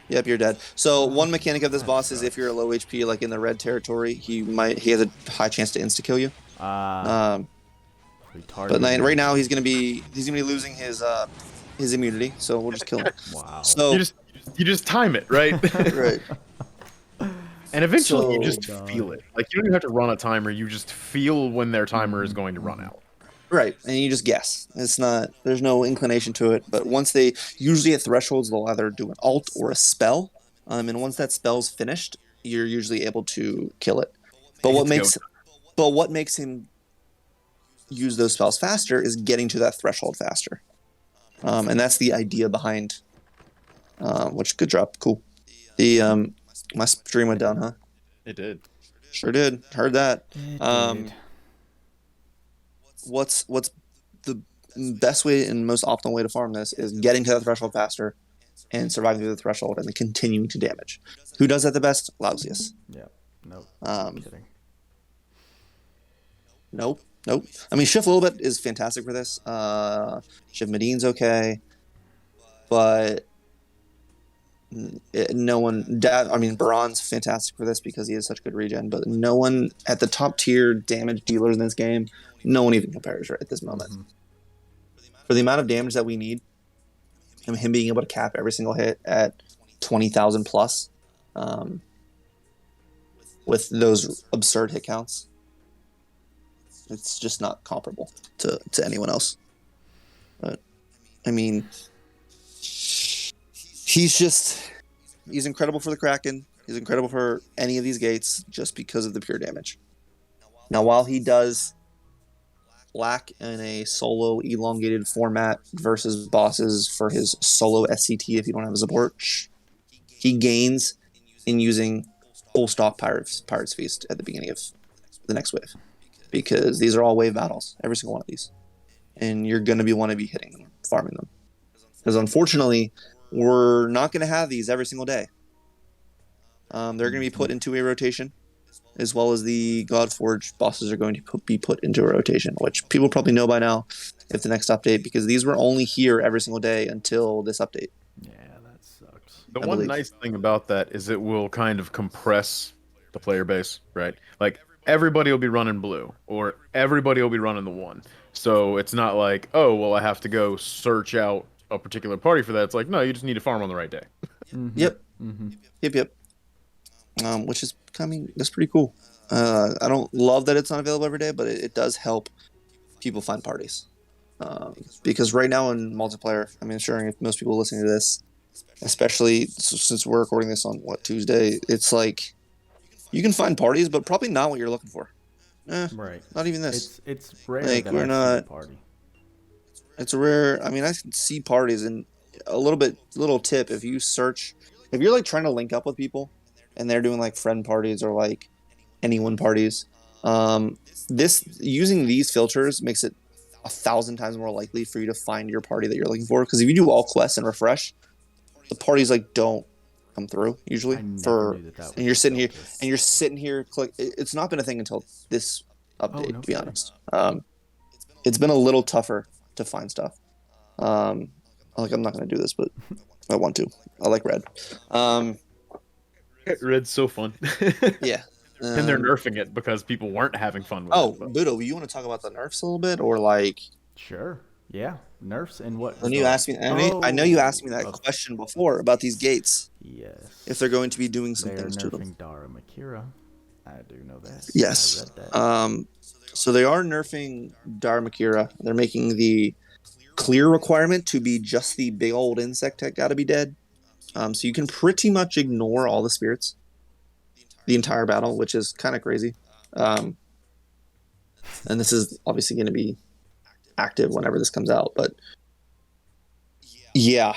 Speaker 3: Yep, you're dead. So one mechanic of this boss is if you're a low HP, like in the red territory, he has a high chance to insta kill you. But right now he's gonna be losing his immunity, so we'll just kill him.
Speaker 1: Wow.
Speaker 3: So
Speaker 2: You just time it, right?
Speaker 3: right.
Speaker 2: And eventually you
Speaker 3: So-
Speaker 2: just feel it. Like, you don't even have to run a timer. You just feel when their timer is going to run out.
Speaker 3: Right, and you just guess. There's no inclination to it, but usually at thresholds, they'll either do an alt or a spell, and once that spell's finished, you're usually able to kill it. But what makes him use those spells faster is getting to that threshold faster, and that's the idea behind. Which good drop, cool. The my stream went down, huh?
Speaker 2: It did.
Speaker 3: Sure did. Heard that. What's the best way and most optimal way to farm this is getting to that threshold faster and surviving through the threshold and then continuing to damage. Who does that the best? Lougseus.
Speaker 1: Yeah. Nope.
Speaker 3: Um,
Speaker 1: Kidding.
Speaker 3: Nope. I mean, Shift a little bit is fantastic for this. Shift Medine's okay, but no one. I mean, Baron's fantastic for this because he has such good regen, but no one at the top tier damage dealers in this game, no one even compares right at this moment.
Speaker 1: Mm-hmm.
Speaker 3: For the amount of damage that we need, and him being able to cap every single hit at 20,000 plus, with those absurd hit counts, it's just not comparable to anyone else. But I mean, he's incredible for the Kraken. He's incredible for any of these gates just because of the pure damage. Now, while he does lack in a solo elongated format versus bosses for his solo SCT if you don't have a support, he gains in using full stock Pirates Feast at the beginning of the next wave. Because these are all wave battles, every single one of these. And you're going to want to be hitting them, farming them. Because unfortunately, we're not going to have these every single day. They're going to be put into a rotation, as well as the Godforge bosses are going to be put into a rotation, which people probably know by now if the next update, because these were only here every single day until this update.
Speaker 1: Yeah, that sucks.
Speaker 2: The one nice thing about that is it will kind of compress the player base, right? Like, everybody will be running blue, or everybody will be running the 1. So it's not like, oh, well, I have to go search out a particular party for that. It's like, no, you just need to farm on the right day.
Speaker 1: Mm-hmm.
Speaker 3: Yep.
Speaker 1: Mm-hmm.
Speaker 3: Yep. Which is, I mean, that's pretty cool. I don't love that it's not available every day, but it does help people find parties. Because right now in multiplayer, I mean, sure, if most people listening to this, especially since we're recording this on, Tuesday, it's like, you can find parties, but probably not what you're looking for.
Speaker 1: Right.
Speaker 3: Not even this.
Speaker 1: It's rare
Speaker 3: like,
Speaker 1: that
Speaker 3: we're
Speaker 1: I
Speaker 3: not,
Speaker 1: see a party.
Speaker 3: It's a rare. I mean, I can see parties, and little tip: if you're like trying to link up with people, and they're doing like friend parties or like anyone parties, using these filters makes it 1,000 times more likely for you to find your party that you're looking for. Because if you do all quests and refresh, the parties like don't come through usually. And you're sitting here click. It's not been a thing until this update, to be honest. It's been a little tougher to find stuff. I'm not going to do this, but I want to. I like red.
Speaker 2: Red's so fun.
Speaker 3: Yeah.
Speaker 2: And they're nerfing it because people weren't having fun with it.
Speaker 3: Oh, Budo, you want to talk about the nerfs a little bit, or like?
Speaker 1: Sure. Yeah, nerfs and what?
Speaker 3: When you asked me, I know you asked me that question before about these gates.
Speaker 1: Yes.
Speaker 3: If they're going to be doing some things to them.
Speaker 1: They're nerfing Dara Makira. I do know that.
Speaker 3: Yes.
Speaker 1: I read that.
Speaker 3: So they are nerfing Dara Makira. They're making the clear requirement to be just the big old insect that got to be dead. So you can pretty much ignore all the spirits the entire battle, which is kind of crazy. And this is obviously going to be active whenever this comes out, but yeah,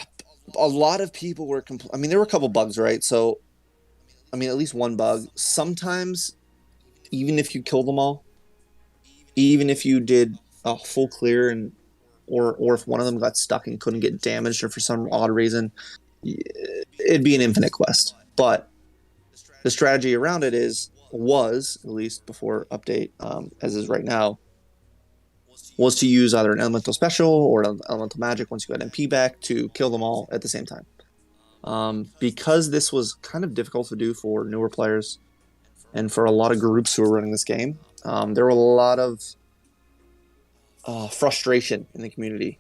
Speaker 3: a lot of people were I mean, there were a couple bugs, right? So I mean, at least one bug. Sometimes even if you kill them all, even if you did a full clear and or if one of them got stuck and couldn't get damaged or for some odd reason, it'd be an infinite quest. But the strategy around it was at least before update, as is right now, was to use either an elemental special or an elemental magic once you got MP back to kill them all at the same time. Because this was kind of difficult to do for newer players and for a lot of groups who were running this game, there were a lot of frustration in the community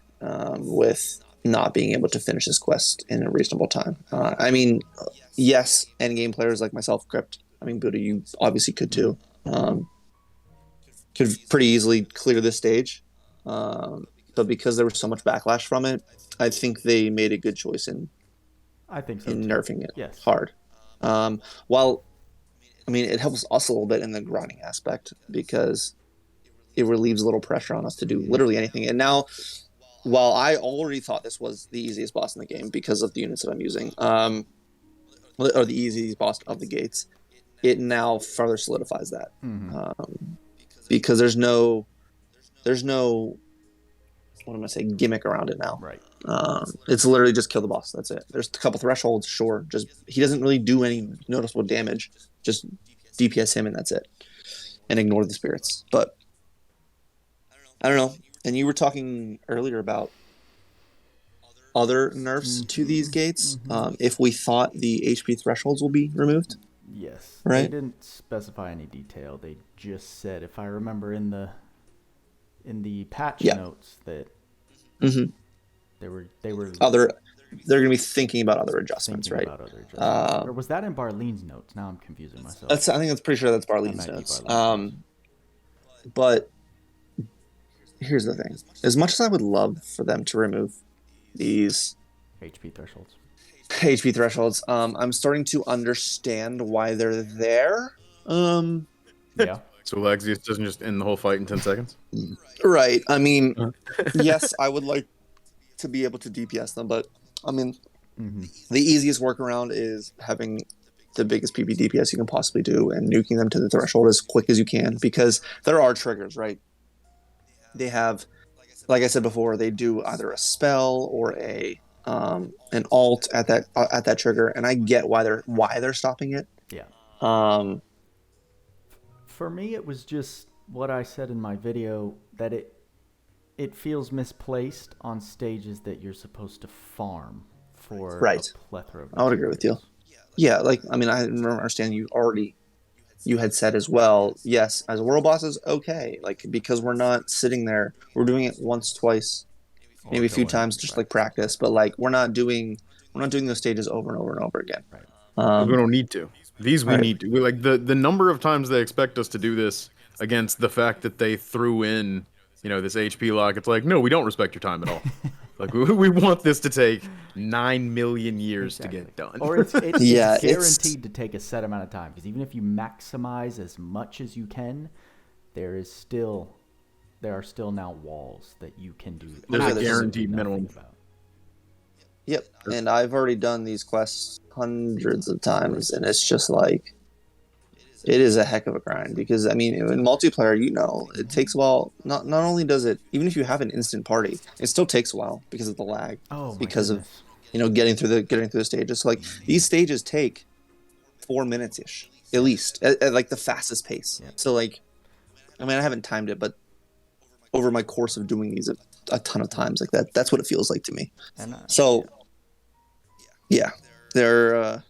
Speaker 3: with not being able to finish this quest in a reasonable time. I mean, yes, endgame players like myself, Crypt, I mean, Buddha, you obviously could too, could pretty easily clear this stage. But because there was so much backlash from it, I think they made a good choice in nerfing it hard. While, I mean, it helps us a little bit in the grinding aspect because it relieves a little pressure on us to do literally anything. And now, while I already thought this was the easiest boss in the game because of the units that I'm using, or the easiest boss of the gates, it now further solidifies that. Because there's no what am I saying, gimmick around it now.
Speaker 1: Right.
Speaker 3: It's literally just kill the boss. That's it. There's a couple thresholds, sure. Just he doesn't really do any noticeable damage. Just DPS him and that's it. And ignore the spirits. But I don't know. And you were talking earlier about other nerfs to these gates. If we thought the HP thresholds will be removed.
Speaker 1: Yes.
Speaker 3: Right.
Speaker 1: They didn't specify any detail. They just said, if I remember in the patch notes, that they were
Speaker 3: other. They're going to be thinking about other adjustments, right?
Speaker 1: About other adjustments. Or was that in Barlene's notes? Now I'm confusing myself.
Speaker 3: I think that's pretty sure that's Barlene's notes. But here's the thing: as much as I would love for them to remove these
Speaker 1: HP thresholds,
Speaker 3: I'm starting to understand why they're there.
Speaker 1: Yeah.
Speaker 2: So Lougseus doesn't just end the whole fight in 10 seconds?
Speaker 3: Right. I mean, yes, I would like to be able to DPS them, but I mean, the easiest workaround is having the biggest PP DPS you can possibly do and nuking them to the threshold as quick as you can, because there are triggers, right? They have, like I said before, they do either a spell or an alt at that trigger, and I get why they're stopping it.
Speaker 1: Yeah. For me, it was just what I said in my video, that it feels misplaced on stages that you're supposed to farm for a plethora of materials.
Speaker 3: I would agree with you. Yeah, like, I mean, I understand you had said as well, yes, as world bosses, okay, like, because we're not sitting there, we're doing it once, twice, maybe a few times, just like practice, but like we're not doing those stages over and over and over again.
Speaker 2: Right. We don't need to. These we need to. We, like the number of times they expect us to do this against the fact that they threw in, this HP lock. It's like, no, we don't respect your time at all. Like we want this to take 9 million years to get done.
Speaker 1: Or it's guaranteed to take a set amount of time, because even if you maximize as much as you can, there are still now walls that you can do.
Speaker 2: There's a guaranteed minimum.
Speaker 3: Yep, and I've already done these quests hundreds of times, and it's just like, it is a heck of a grind, because I mean, in multiplayer, it takes a while. Not only does it, even if you have an instant party, it still takes a while because of the lag, because of getting through the stages. So like these stages take 4 minutes ish, at least, at like the fastest pace. Yeah. So like, I mean, I haven't timed it, but over my course of doing these a ton of times, like that's what it feels like to me. Yeah, they're.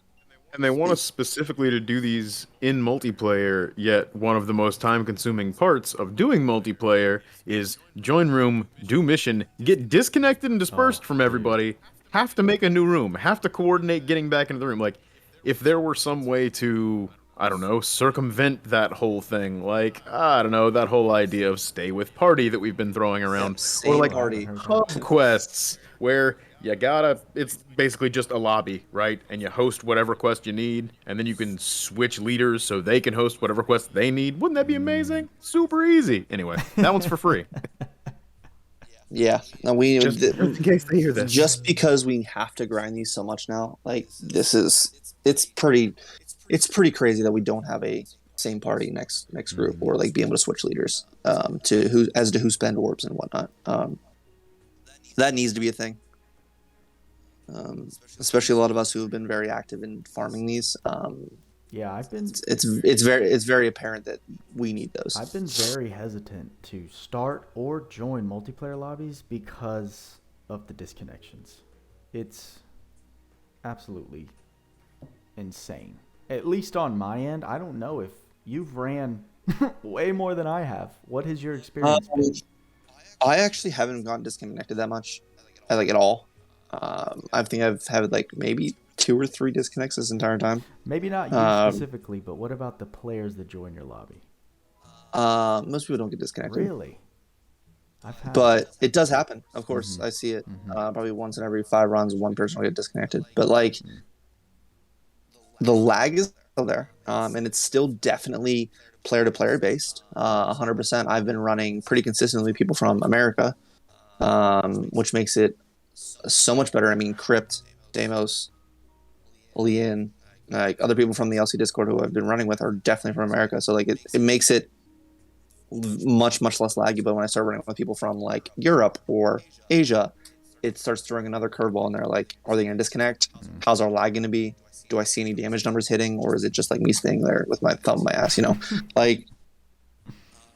Speaker 2: And they want us specifically to do these in multiplayer, yet one of the most time-consuming parts of doing multiplayer is join room, do mission, get disconnected and dispersed from everybody, have to make a new room, have to coordinate getting back into the room. Like, if there were some way to, I don't know, circumvent that whole thing, like, I don't know, that whole idea of stay with party that we've been throwing around, or like hub quests, where it's basically just a lobby, right? And you host whatever quest you need, and then you can switch leaders so they can host whatever quest they need. Wouldn't that be amazing? Super easy. Anyway, that one's for free.
Speaker 3: Yeah,
Speaker 2: just in case they hear this.
Speaker 3: Just because we have to grind these so much now, like it's pretty crazy that we don't have a same party next group, or like be able to switch leaders to who spend orbs and whatnot. That needs to be a thing. Especially a lot of us who have been very active in farming these.
Speaker 1: I've been.
Speaker 3: It's very apparent that we need those.
Speaker 1: I've been very hesitant to start or join multiplayer lobbies because of the disconnections. It's absolutely insane. At least on my end, I don't know if you've ran way more than I have. What has your experience been?
Speaker 3: I actually haven't gotten disconnected that much, like at all. I think I've had like maybe 2 or 3 disconnects this entire time.
Speaker 1: Maybe not you specifically, but what about the players that join your lobby?
Speaker 3: Most people don't get disconnected.
Speaker 1: Really?
Speaker 3: But it does happen. Of course, I see it. Probably once in every 5 runs, one person will get disconnected. But like, the lag is still there, and it's still definitely player-to-player based. 100%. I've been running pretty consistently people from America, which makes it so much better. I mean, Crypt, Deimos, Leon, like other people from the LC Discord who I've been running with are definitely from America. So like it makes it much less laggy. But when I start running with people from like Europe or Asia, it starts throwing another curveball, and they're like, are they going to disconnect? How's our lag going to be? Do I see any damage numbers hitting, or is it just like me staying there with my thumb in my ass? Like.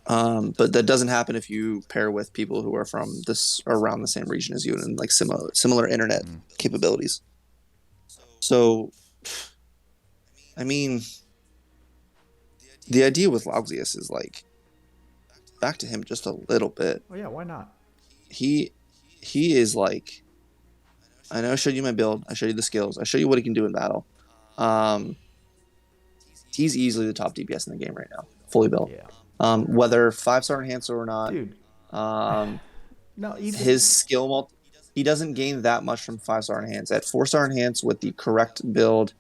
Speaker 3: But that doesn't happen if you pair with people who are from this around the same region as you and like similar internet capabilities. So, I mean, the idea with Lougseus is like back to him just a little bit.
Speaker 1: Oh yeah, why not?
Speaker 3: He is like, I know I showed you my build, I showed you the skills, I showed you what he can do in battle. He's easily the top DPS in the game right now, fully built.
Speaker 1: Yeah.
Speaker 3: Whether 5-star enhancer or not,
Speaker 1: Dude. No, even
Speaker 3: his skill he doesn't gain that much from 5-star enhance. At 4-star enhance with the correct build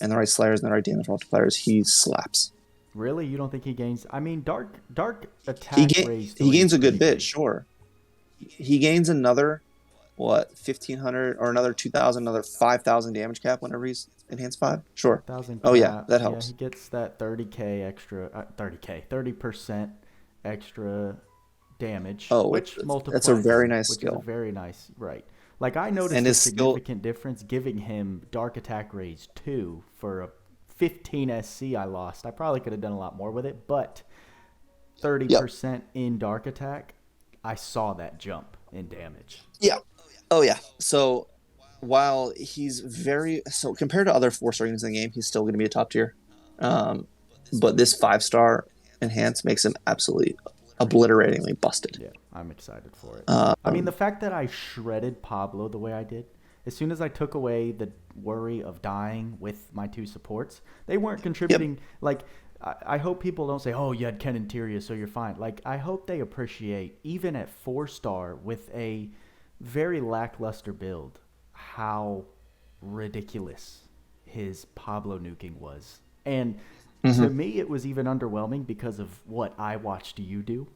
Speaker 3: and the right slayers and the right damage multipliers, he slaps.
Speaker 1: Really, you don't think he gains? I mean, dark attack
Speaker 3: He gains a good bit, sure. He gains another 1,500 or another 2,000, another 5,000 damage cap whenever he's enhanced 5. Sure.
Speaker 1: 1,000.
Speaker 3: Oh yeah, that helps.
Speaker 1: Yeah, he gets that 30k extra, 30% extra damage, which multiplies.
Speaker 3: That's a very nice
Speaker 1: which
Speaker 3: skill.
Speaker 1: Is a very nice, right? Like I noticed a significant difference giving him dark attack raise 2 for a 15 SC I lost. I probably could have done a lot more with it, but 30% in dark attack, I saw that jump in damage.
Speaker 3: Yeah. Oh yeah. So while he's compared to other 4-star units in the game, he's still going to be a top tier. But this 5-star enhance makes him absolutely obliteratingly busted.
Speaker 1: Yeah, I'm excited for it. I mean, the fact that I shredded Pablo the way I did, as soon as I took away the worry of dying with my 2 supports, they weren't contributing. Yep. Like, I hope people don't say, oh, you had Ken and Tyria, so you're fine. Like, I hope they appreciate, even at 4-star with a very lackluster build, how ridiculous his Pablo nuking was. And to me, it was even underwhelming because of what I watched you do.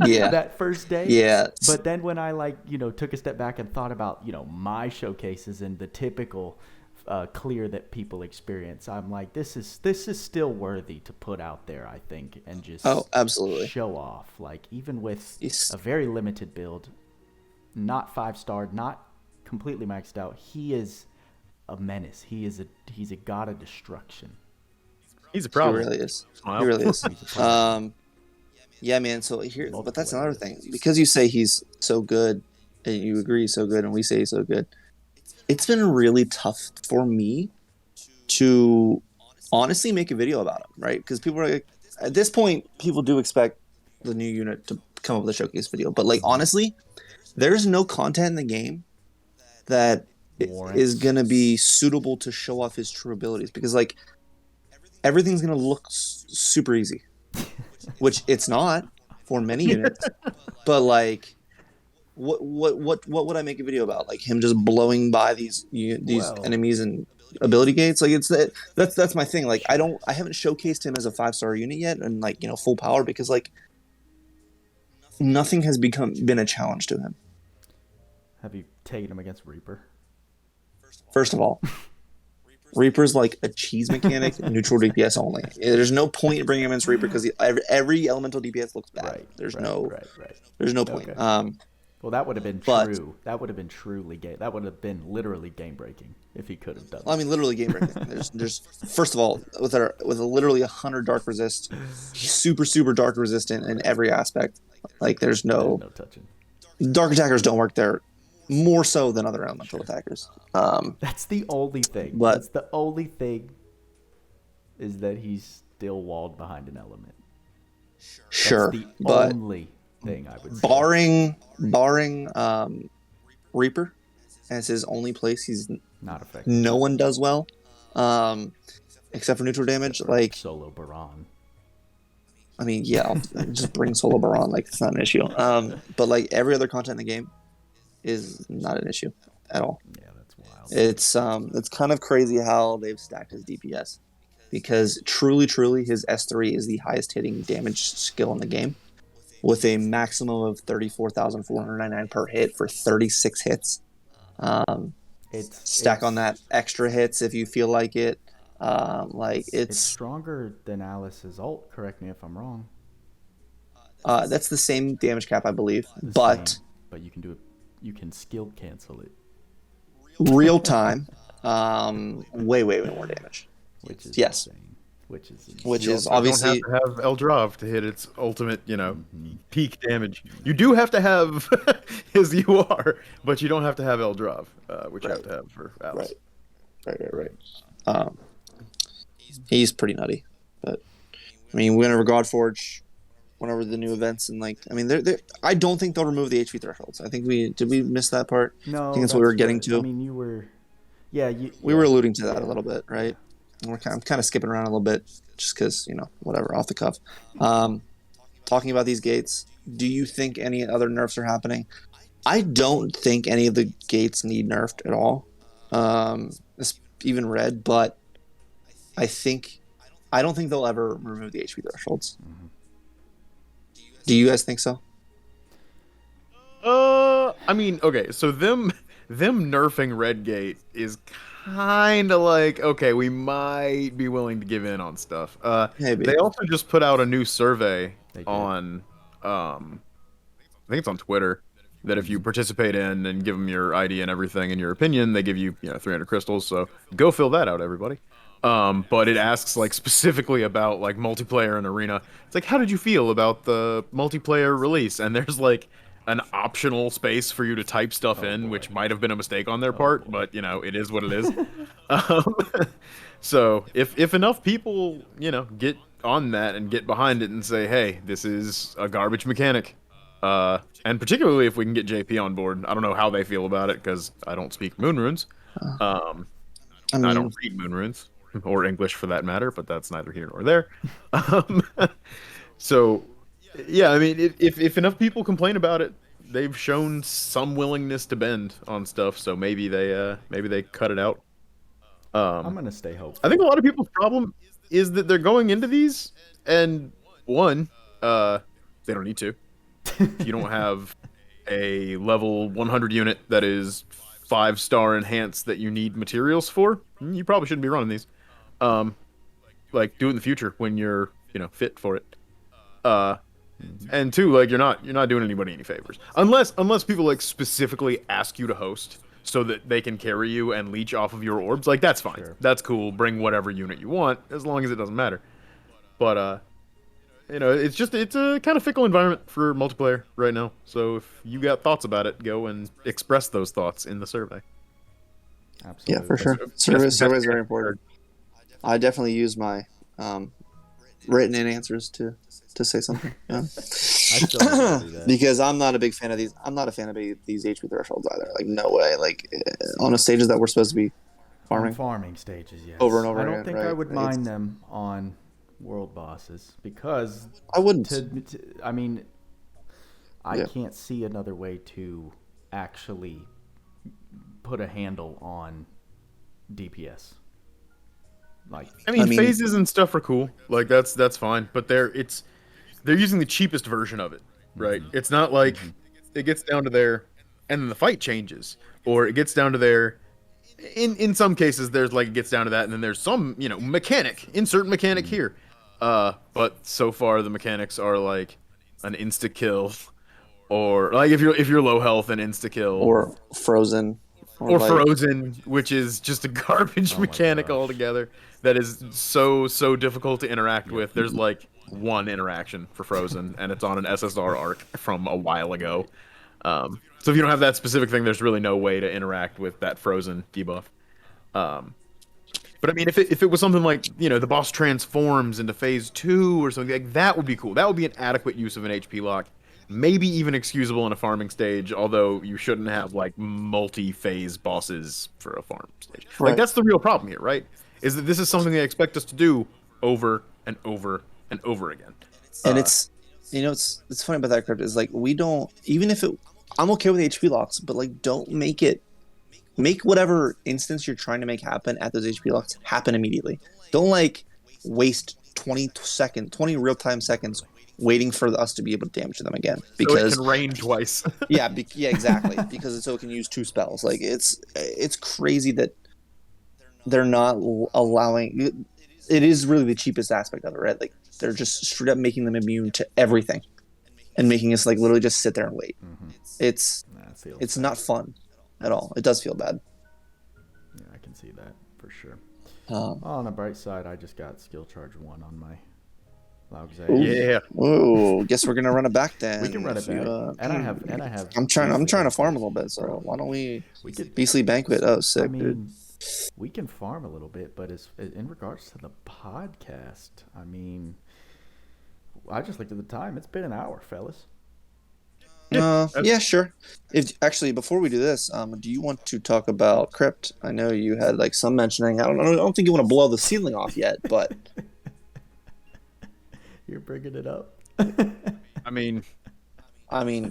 Speaker 3: Yeah.
Speaker 1: That first day.
Speaker 3: Yeah.
Speaker 1: But then when I took a step back and thought about, my showcases and the typical clear that people experience, I'm like, this is still worthy to put out there, I think, and just
Speaker 3: absolutely
Speaker 1: show off. Like, even with a very limited build, not 5-star, not completely maxed out, he is a menace. He's a god of destruction.
Speaker 2: He's a problem.
Speaker 3: He really is. He really is. Yeah, man. So but that's another thing. Because you say he's so good, and you agree he's so good, and we say he's so good, it's been really tough for me to honestly make a video about him, right? Because people are like, at this point, people do expect the new unit to come up with a showcase video. But like, honestly, there's no content in the game that is going to be suitable to show off his true abilities, because like everything's going to look super easy, which it's not for many units. But like, what would I make a video about? Like him just blowing by these enemies and ability gates? Like that's my thing. Like I haven't showcased him as a 5-star unit yet, and like full power, because like nothing has been a challenge to him.
Speaker 1: Have you taken him against Reaper?
Speaker 3: First of all, Reaper's like a cheese mechanic, neutral DPS only. There's no point in bringing him against Reaper because every elemental DPS looks bad.
Speaker 1: Right,
Speaker 3: there's
Speaker 1: right.
Speaker 3: There's no point.
Speaker 1: Okay. Well, that would have been true. That would have been truly game. That would have been literally game breaking if he could have done.
Speaker 3: I mean, literally game breaking. There's first of all, with a literally 100 dark resist, he's super dark resistant in every aspect. Like there's no
Speaker 1: touching.
Speaker 3: Dark attackers don't work there more so than other elemental attackers.
Speaker 1: That's the only thing.
Speaker 3: But
Speaker 1: that's the only thing, is that he's still walled behind an element.
Speaker 3: Sure,
Speaker 1: that's the only thing I would
Speaker 3: say. Barring Reaper as his only place he's
Speaker 1: not effective.
Speaker 3: No one does well, except for neutral damage. Like
Speaker 1: solo Baron.
Speaker 3: I mean, yeah, I'll just bring solo Baron. Like it's not an issue. But like every other content in the game is not an issue at all.
Speaker 1: Yeah, that's wild.
Speaker 3: It's kind of crazy how they've stacked his DPS, because truly his S3 is the highest hitting damage skill in the game, with a maximum of 34,499 per hit for 36 hits. Stack on that extra hits if you feel like it. It's
Speaker 1: stronger than Alice's ult. Correct me if I'm wrong.
Speaker 3: That's the same damage cap, I believe,
Speaker 1: The
Speaker 3: but
Speaker 1: same, but you can do it. You can skill cancel it,
Speaker 3: real time, way more damage.
Speaker 1: which is
Speaker 3: Yes.
Speaker 1: insane. Which is insane.
Speaker 3: Which
Speaker 2: You
Speaker 3: is
Speaker 2: also
Speaker 3: obviously
Speaker 2: don't have to have Eldrav to hit its ultimate, peak damage. You do have to have his UR, but you don't have to have Eldrav, which you have to have for Alice.
Speaker 3: right. Um, he's pretty nutty, but I mean, whenever Godforge, whenever the new events and I don't think they'll remove the HP thresholds. I think did we miss that part?
Speaker 1: No,
Speaker 3: I think that's what we were getting to.
Speaker 1: I mean, you were, yeah,
Speaker 3: We were alluding to that a little bit, right? I'm kind of skipping around a little bit just because, whatever, off the cuff. Talking about these gates, do you think any other nerfs are happening? I don't think any of the gates need nerfed at all, even red, but I don't think they'll ever remove the HP thresholds.
Speaker 1: Mm-hmm.
Speaker 3: Do you guys think so?
Speaker 2: I mean, okay, so them nerfing Red Gate is kind of like, okay, we might be willing to give in on stuff.
Speaker 3: Maybe.
Speaker 2: They also just put out a new survey
Speaker 1: They did.
Speaker 2: on, I think it's on Twitter, that if you participate in and give them your ID and everything and your opinion, they give you, 300 crystals. So go fill that out, everybody. But it asks like specifically about like multiplayer and arena. It's like, how did you feel about the multiplayer release? And there's like an optional space for you to type stuff in, which might have been a mistake on their part, but it is what it is. um, so if enough people, get on that and get behind it and say, hey, this is a garbage mechanic. And particularly if we can get JP on board. I don't know how they feel about it because I don't speak moon runes. I don't read moon runes or English for that matter, but that's neither here nor there. So, yeah, I mean, if enough people complain about it, they've shown some willingness to bend on stuff. So maybe they cut it out.
Speaker 1: I'm gonna stay hopeful.
Speaker 2: I think a lot of people's problem is that they're going into these, and one, they don't need to. You don't have a level 100 unit that is 5-star enhanced that you need materials for. You probably shouldn't be running these. Like do it in the future when you're fit for it. And two, like you're not doing anybody any favors unless people like specifically ask you to host so that they can carry you and leech off of your orbs. Like that's fine.
Speaker 1: Sure.
Speaker 2: That's cool. Bring whatever unit you want as long as it doesn't matter. But it's a kind of fickle environment for multiplayer right now. So if you got thoughts about it, go and express those thoughts in the survey.
Speaker 1: Absolutely.
Speaker 3: Yeah, for sure. Survey is very important. I definitely use my written in answers to say something. Yeah.
Speaker 1: I still have to do that.
Speaker 3: Because I'm not a big fan of these. I'm not a fan of these HP thresholds either. Like no way. Like on the stages that we're supposed to be
Speaker 1: On
Speaker 3: farming.
Speaker 1: farming stages, yes.
Speaker 3: Over and over
Speaker 1: I don't
Speaker 3: again,
Speaker 1: think
Speaker 3: right?
Speaker 1: I would
Speaker 3: Right.
Speaker 1: mind them on world bosses because
Speaker 3: I wouldn't.
Speaker 1: I mean, I
Speaker 3: Yeah.
Speaker 1: can't see another way to actually put a handle on DPS. Like,
Speaker 2: I mean,
Speaker 3: I mean-
Speaker 2: phases and stuff are cool. Like that's fine, but they're using the cheapest version of it, right? It's not like it gets down to there and then the fight changes, or it gets down to there. In some cases, there's like it gets down to that, and then there's some mechanic. Insert mechanic here. But so far the mechanics are like an insta kill, or like if you're low health, an insta kill,
Speaker 3: Or frozen.
Speaker 2: or
Speaker 3: like-
Speaker 2: frozen, which is just a garbage
Speaker 1: Oh my
Speaker 2: mechanic
Speaker 1: gosh.
Speaker 2: altogether. That is so difficult to interact with. There's like one interaction for frozen, and it's on an SSR arc from a while ago. So if you don't have that specific thing, there's really no way to interact with that frozen debuff. But I mean, if it was something like the boss transforms into phase 2 or something like that, would be cool. That would be an adequate use of an HP lock. Maybe even excusable in a farming stage, although you shouldn't have like multi-phase bosses for a farm stage. Like
Speaker 3: Right.
Speaker 2: that's the real problem here, right? Is that this is something they expect us to do over and over and over again.
Speaker 3: And it's funny about that crypt is like we don't even if it I'm okay with HP locks, but like don't make whatever instance you're trying to make happen at those HP locks happen immediately. Don't like waste 20 real-time seconds waiting for us to be able to damage them again because
Speaker 2: so it can rain twice.
Speaker 3: yeah exactly because it can use 2 spells. Like it's crazy that they're not allowing it is really the cheapest aspect of it, right? Like they're just straight up making them immune to everything and making us like literally just sit there and wait.
Speaker 1: Mm-hmm.
Speaker 3: It's not fun at all. It does feel bad.
Speaker 1: Yeah, I can see that for sure.
Speaker 3: Um,
Speaker 1: On the bright side, I just got skill charge 1 on my Lougseus.
Speaker 2: Yeah.
Speaker 3: Ooh, guess we're gonna run it back then.
Speaker 1: We can run it back. And I have.
Speaker 3: I'm trying to
Speaker 1: Beastly
Speaker 3: farm a little
Speaker 1: Banquet,
Speaker 3: bit. So
Speaker 1: bro.
Speaker 3: why don't we?
Speaker 1: We could.
Speaker 3: Beastly Banquet. Oh,
Speaker 1: I
Speaker 3: sick, dude.
Speaker 1: mean, we can farm a little bit, but in regards to the podcast, I mean, I just looked at the time. It's been an hour, fellas.
Speaker 3: Yeah, sure. If actually, before we do this, do you want to talk about Crypt? I know you had like some mentioning. I don't think you want to blow the ceiling off yet, but
Speaker 1: You're bringing it up.
Speaker 2: I mean,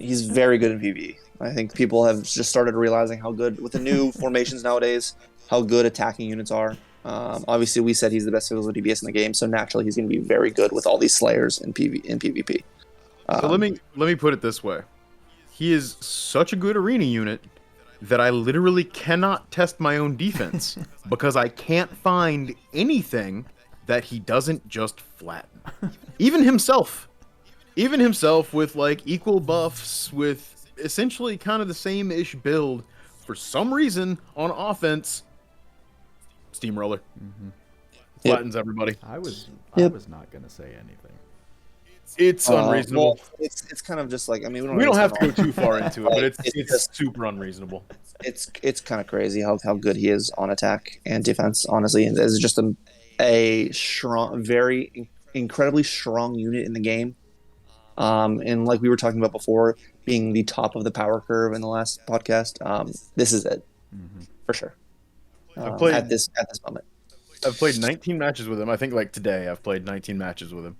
Speaker 3: he's very good in PvE. I think people have just started realizing how good with the new formations nowadays, how good attacking units are. Obviously, we said he's the best physical DPS in the game, so naturally he's going to be very good with all these Slayers in PvP.
Speaker 2: so let me put it this way: he is such a good arena unit that I literally cannot test my own defense because I can't find anything that he doesn't just flatten. Even himself with like equal buffs, with essentially kind of the same-ish build, for some reason on offense, steamroller. Flattens everybody.
Speaker 1: I was not gonna say anything.
Speaker 2: It's unreasonable.
Speaker 3: Well, it's kind of just like, I mean,
Speaker 2: We don't have to go too far into it, but
Speaker 3: It's
Speaker 2: it's
Speaker 3: just-
Speaker 2: super unreasonable.
Speaker 3: It's kind of crazy how good he is on attack and defense. Honestly, and is just a strong, very incredibly strong unit in the game. And like we were talking about before, being the top of the power curve in the last podcast, this is it for sure.
Speaker 2: I've played
Speaker 3: at this moment.
Speaker 2: I've played 19 matches with him. I think like today I've played 19 matches with him.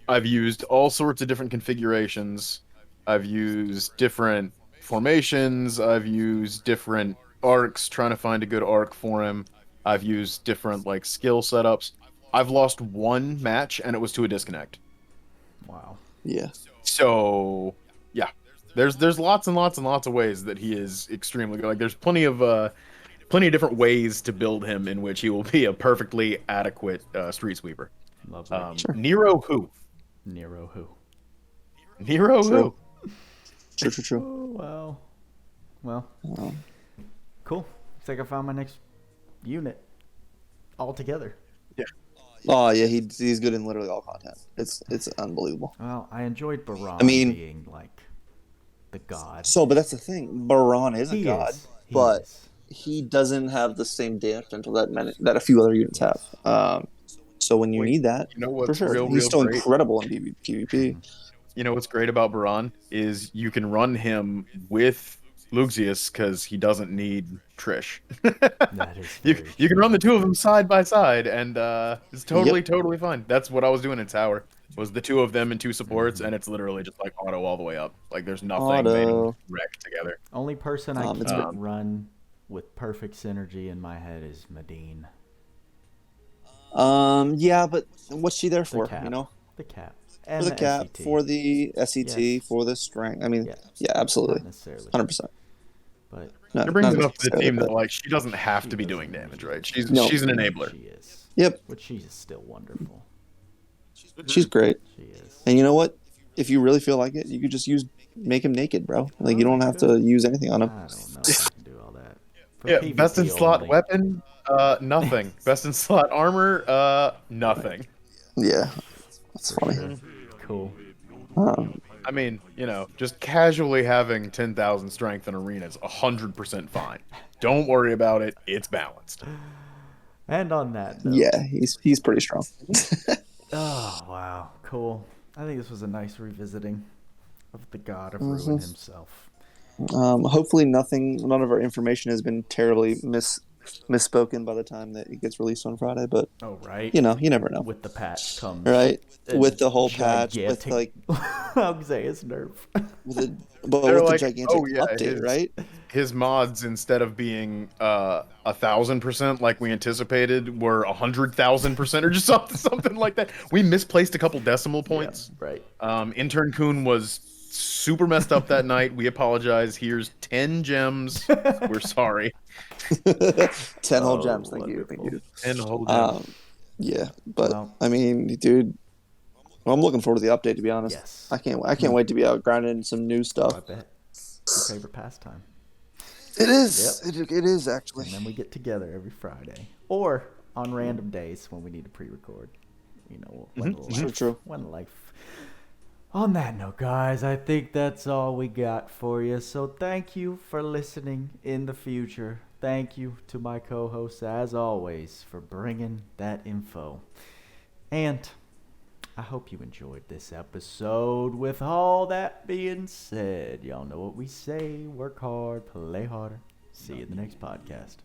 Speaker 2: I've used all sorts of different configurations. I've used different formations. I've used different arcs, trying to find a good arc for him. I've used different like skill setups. I've lost one match and it was to a disconnect.
Speaker 1: Wow.
Speaker 3: Yeah.
Speaker 2: So yeah, there's lots and lots and lots of ways that he is extremely good. Like there's plenty of different ways to build him in which he will be a perfectly adequate street sweeper.
Speaker 1: Lovely.
Speaker 3: Sure.
Speaker 2: Nero who?
Speaker 1: Nero who?
Speaker 2: Nero who?
Speaker 3: True.
Speaker 1: Oh, wow. Well,
Speaker 3: Um,
Speaker 1: cool. Looks like I found my next unit altogether.
Speaker 3: Oh yeah, he's good in literally all content. It's unbelievable.
Speaker 1: Well, I enjoyed Baron
Speaker 3: I mean-
Speaker 1: being like the god.
Speaker 3: So, but that's the thing. Baron is a
Speaker 1: He
Speaker 3: god,
Speaker 1: is. He
Speaker 3: but
Speaker 1: is.
Speaker 3: he doesn't have the same damage potential that a few other units have. So when you
Speaker 2: Wait,
Speaker 3: need that,
Speaker 2: You know what's
Speaker 3: for sure,
Speaker 2: real
Speaker 3: he's still
Speaker 2: great?
Speaker 3: incredible in PvP.
Speaker 2: You know what's great about Baron is you can run him with Lougseus because he doesn't need Trish.
Speaker 1: That is very
Speaker 2: you can
Speaker 1: true.
Speaker 2: run the two of them side by side, and it's totally
Speaker 3: Yep.
Speaker 2: totally fine. That's what I was doing in Tower. Was the two of them and two supports, and it's literally just like auto all the way up. Like there's nothing made them
Speaker 3: Auto.
Speaker 2: wreck together.
Speaker 1: Only person I
Speaker 3: It's
Speaker 1: can't run with perfect synergy in my head is Medine.
Speaker 3: Yeah, but what's she there for?
Speaker 1: cap.
Speaker 3: You know,
Speaker 1: The cap. And
Speaker 3: for the cap,
Speaker 1: SCT.
Speaker 3: for the SET,
Speaker 1: Yes.
Speaker 3: for the strength. I mean,
Speaker 1: Yeah.
Speaker 3: yeah, absolutely,
Speaker 1: Not necessarily.
Speaker 3: 100%.
Speaker 1: But
Speaker 3: No,
Speaker 2: It brings
Speaker 3: not
Speaker 2: enough to the team that
Speaker 3: necessarily,
Speaker 2: like she doesn't have to be
Speaker 1: She
Speaker 2: doing
Speaker 1: doesn't
Speaker 2: damage,
Speaker 1: need
Speaker 2: right?
Speaker 1: to.
Speaker 2: She's
Speaker 3: No.
Speaker 2: she's an enabler.
Speaker 1: she is.
Speaker 3: but- Yep,
Speaker 1: But she's still wonderful.
Speaker 3: she's great.
Speaker 1: She is.
Speaker 3: And you know what? If you really feel like it, you could just make him naked, bro. Like you don't have to use anything on
Speaker 1: I
Speaker 3: him.
Speaker 1: don't know if I can do all that. For
Speaker 2: Yeah,
Speaker 1: PvP
Speaker 2: best in slot
Speaker 1: only.
Speaker 2: weapon, nothing. Best in slot armor, nothing.
Speaker 3: Yeah, that's
Speaker 1: For
Speaker 3: funny.
Speaker 1: sure. Cool.
Speaker 2: I mean, you know, just casually having 10,000 strength in arena is 100% fine. Don't worry about it. It's balanced.
Speaker 1: And on that note,
Speaker 3: Yeah, he's pretty strong.
Speaker 1: oh wow, cool. I think this was a nice revisiting of the god of
Speaker 3: Mm-hmm.
Speaker 1: ruin himself.
Speaker 3: Hopefully, none of our information has been terribly misspoken by the time that it gets released on Friday. But
Speaker 1: Oh right.
Speaker 3: you know, you never know,
Speaker 1: With the patch comes
Speaker 3: right?
Speaker 1: a
Speaker 3: With the whole patch, with
Speaker 1: gigantic
Speaker 3: like
Speaker 1: Lougseus nerf.
Speaker 3: but
Speaker 2: They're
Speaker 3: with
Speaker 2: like,
Speaker 3: the gigantic
Speaker 2: oh, yeah,
Speaker 3: update, right?
Speaker 2: His mods, instead of being 1,000% like we anticipated, were 100,000% or just something like that. We misplaced a couple decimal points.
Speaker 1: Yeah, right.
Speaker 2: Intern Kun was super messed up that night. We apologize. Here's 10 gems. We're sorry.
Speaker 3: 10 whole
Speaker 1: Oh,
Speaker 3: gems. Thank you.
Speaker 1: wonderful.
Speaker 2: 10 whole gems.
Speaker 3: Yeah, but
Speaker 1: Well.
Speaker 3: I mean, dude, Well, I'm looking forward to the update. To be honest,
Speaker 1: Yes.
Speaker 3: I can't wait to be out grinding some new
Speaker 1: Oh, I
Speaker 3: stuff.
Speaker 1: bet. Your favorite pastime.
Speaker 3: It is. It is actually.
Speaker 1: And then we get together every Friday. Or on random days when we need to pre-record. You know,
Speaker 3: True.
Speaker 1: When life. On that note, guys, I think that's all we got for you. So thank you for listening in the future. Thank you to my co-hosts, as always, for bringing that info. And I hope you enjoyed this episode. With all that being said, y'all know what we say. Work hard, play harder. See you in the next podcast.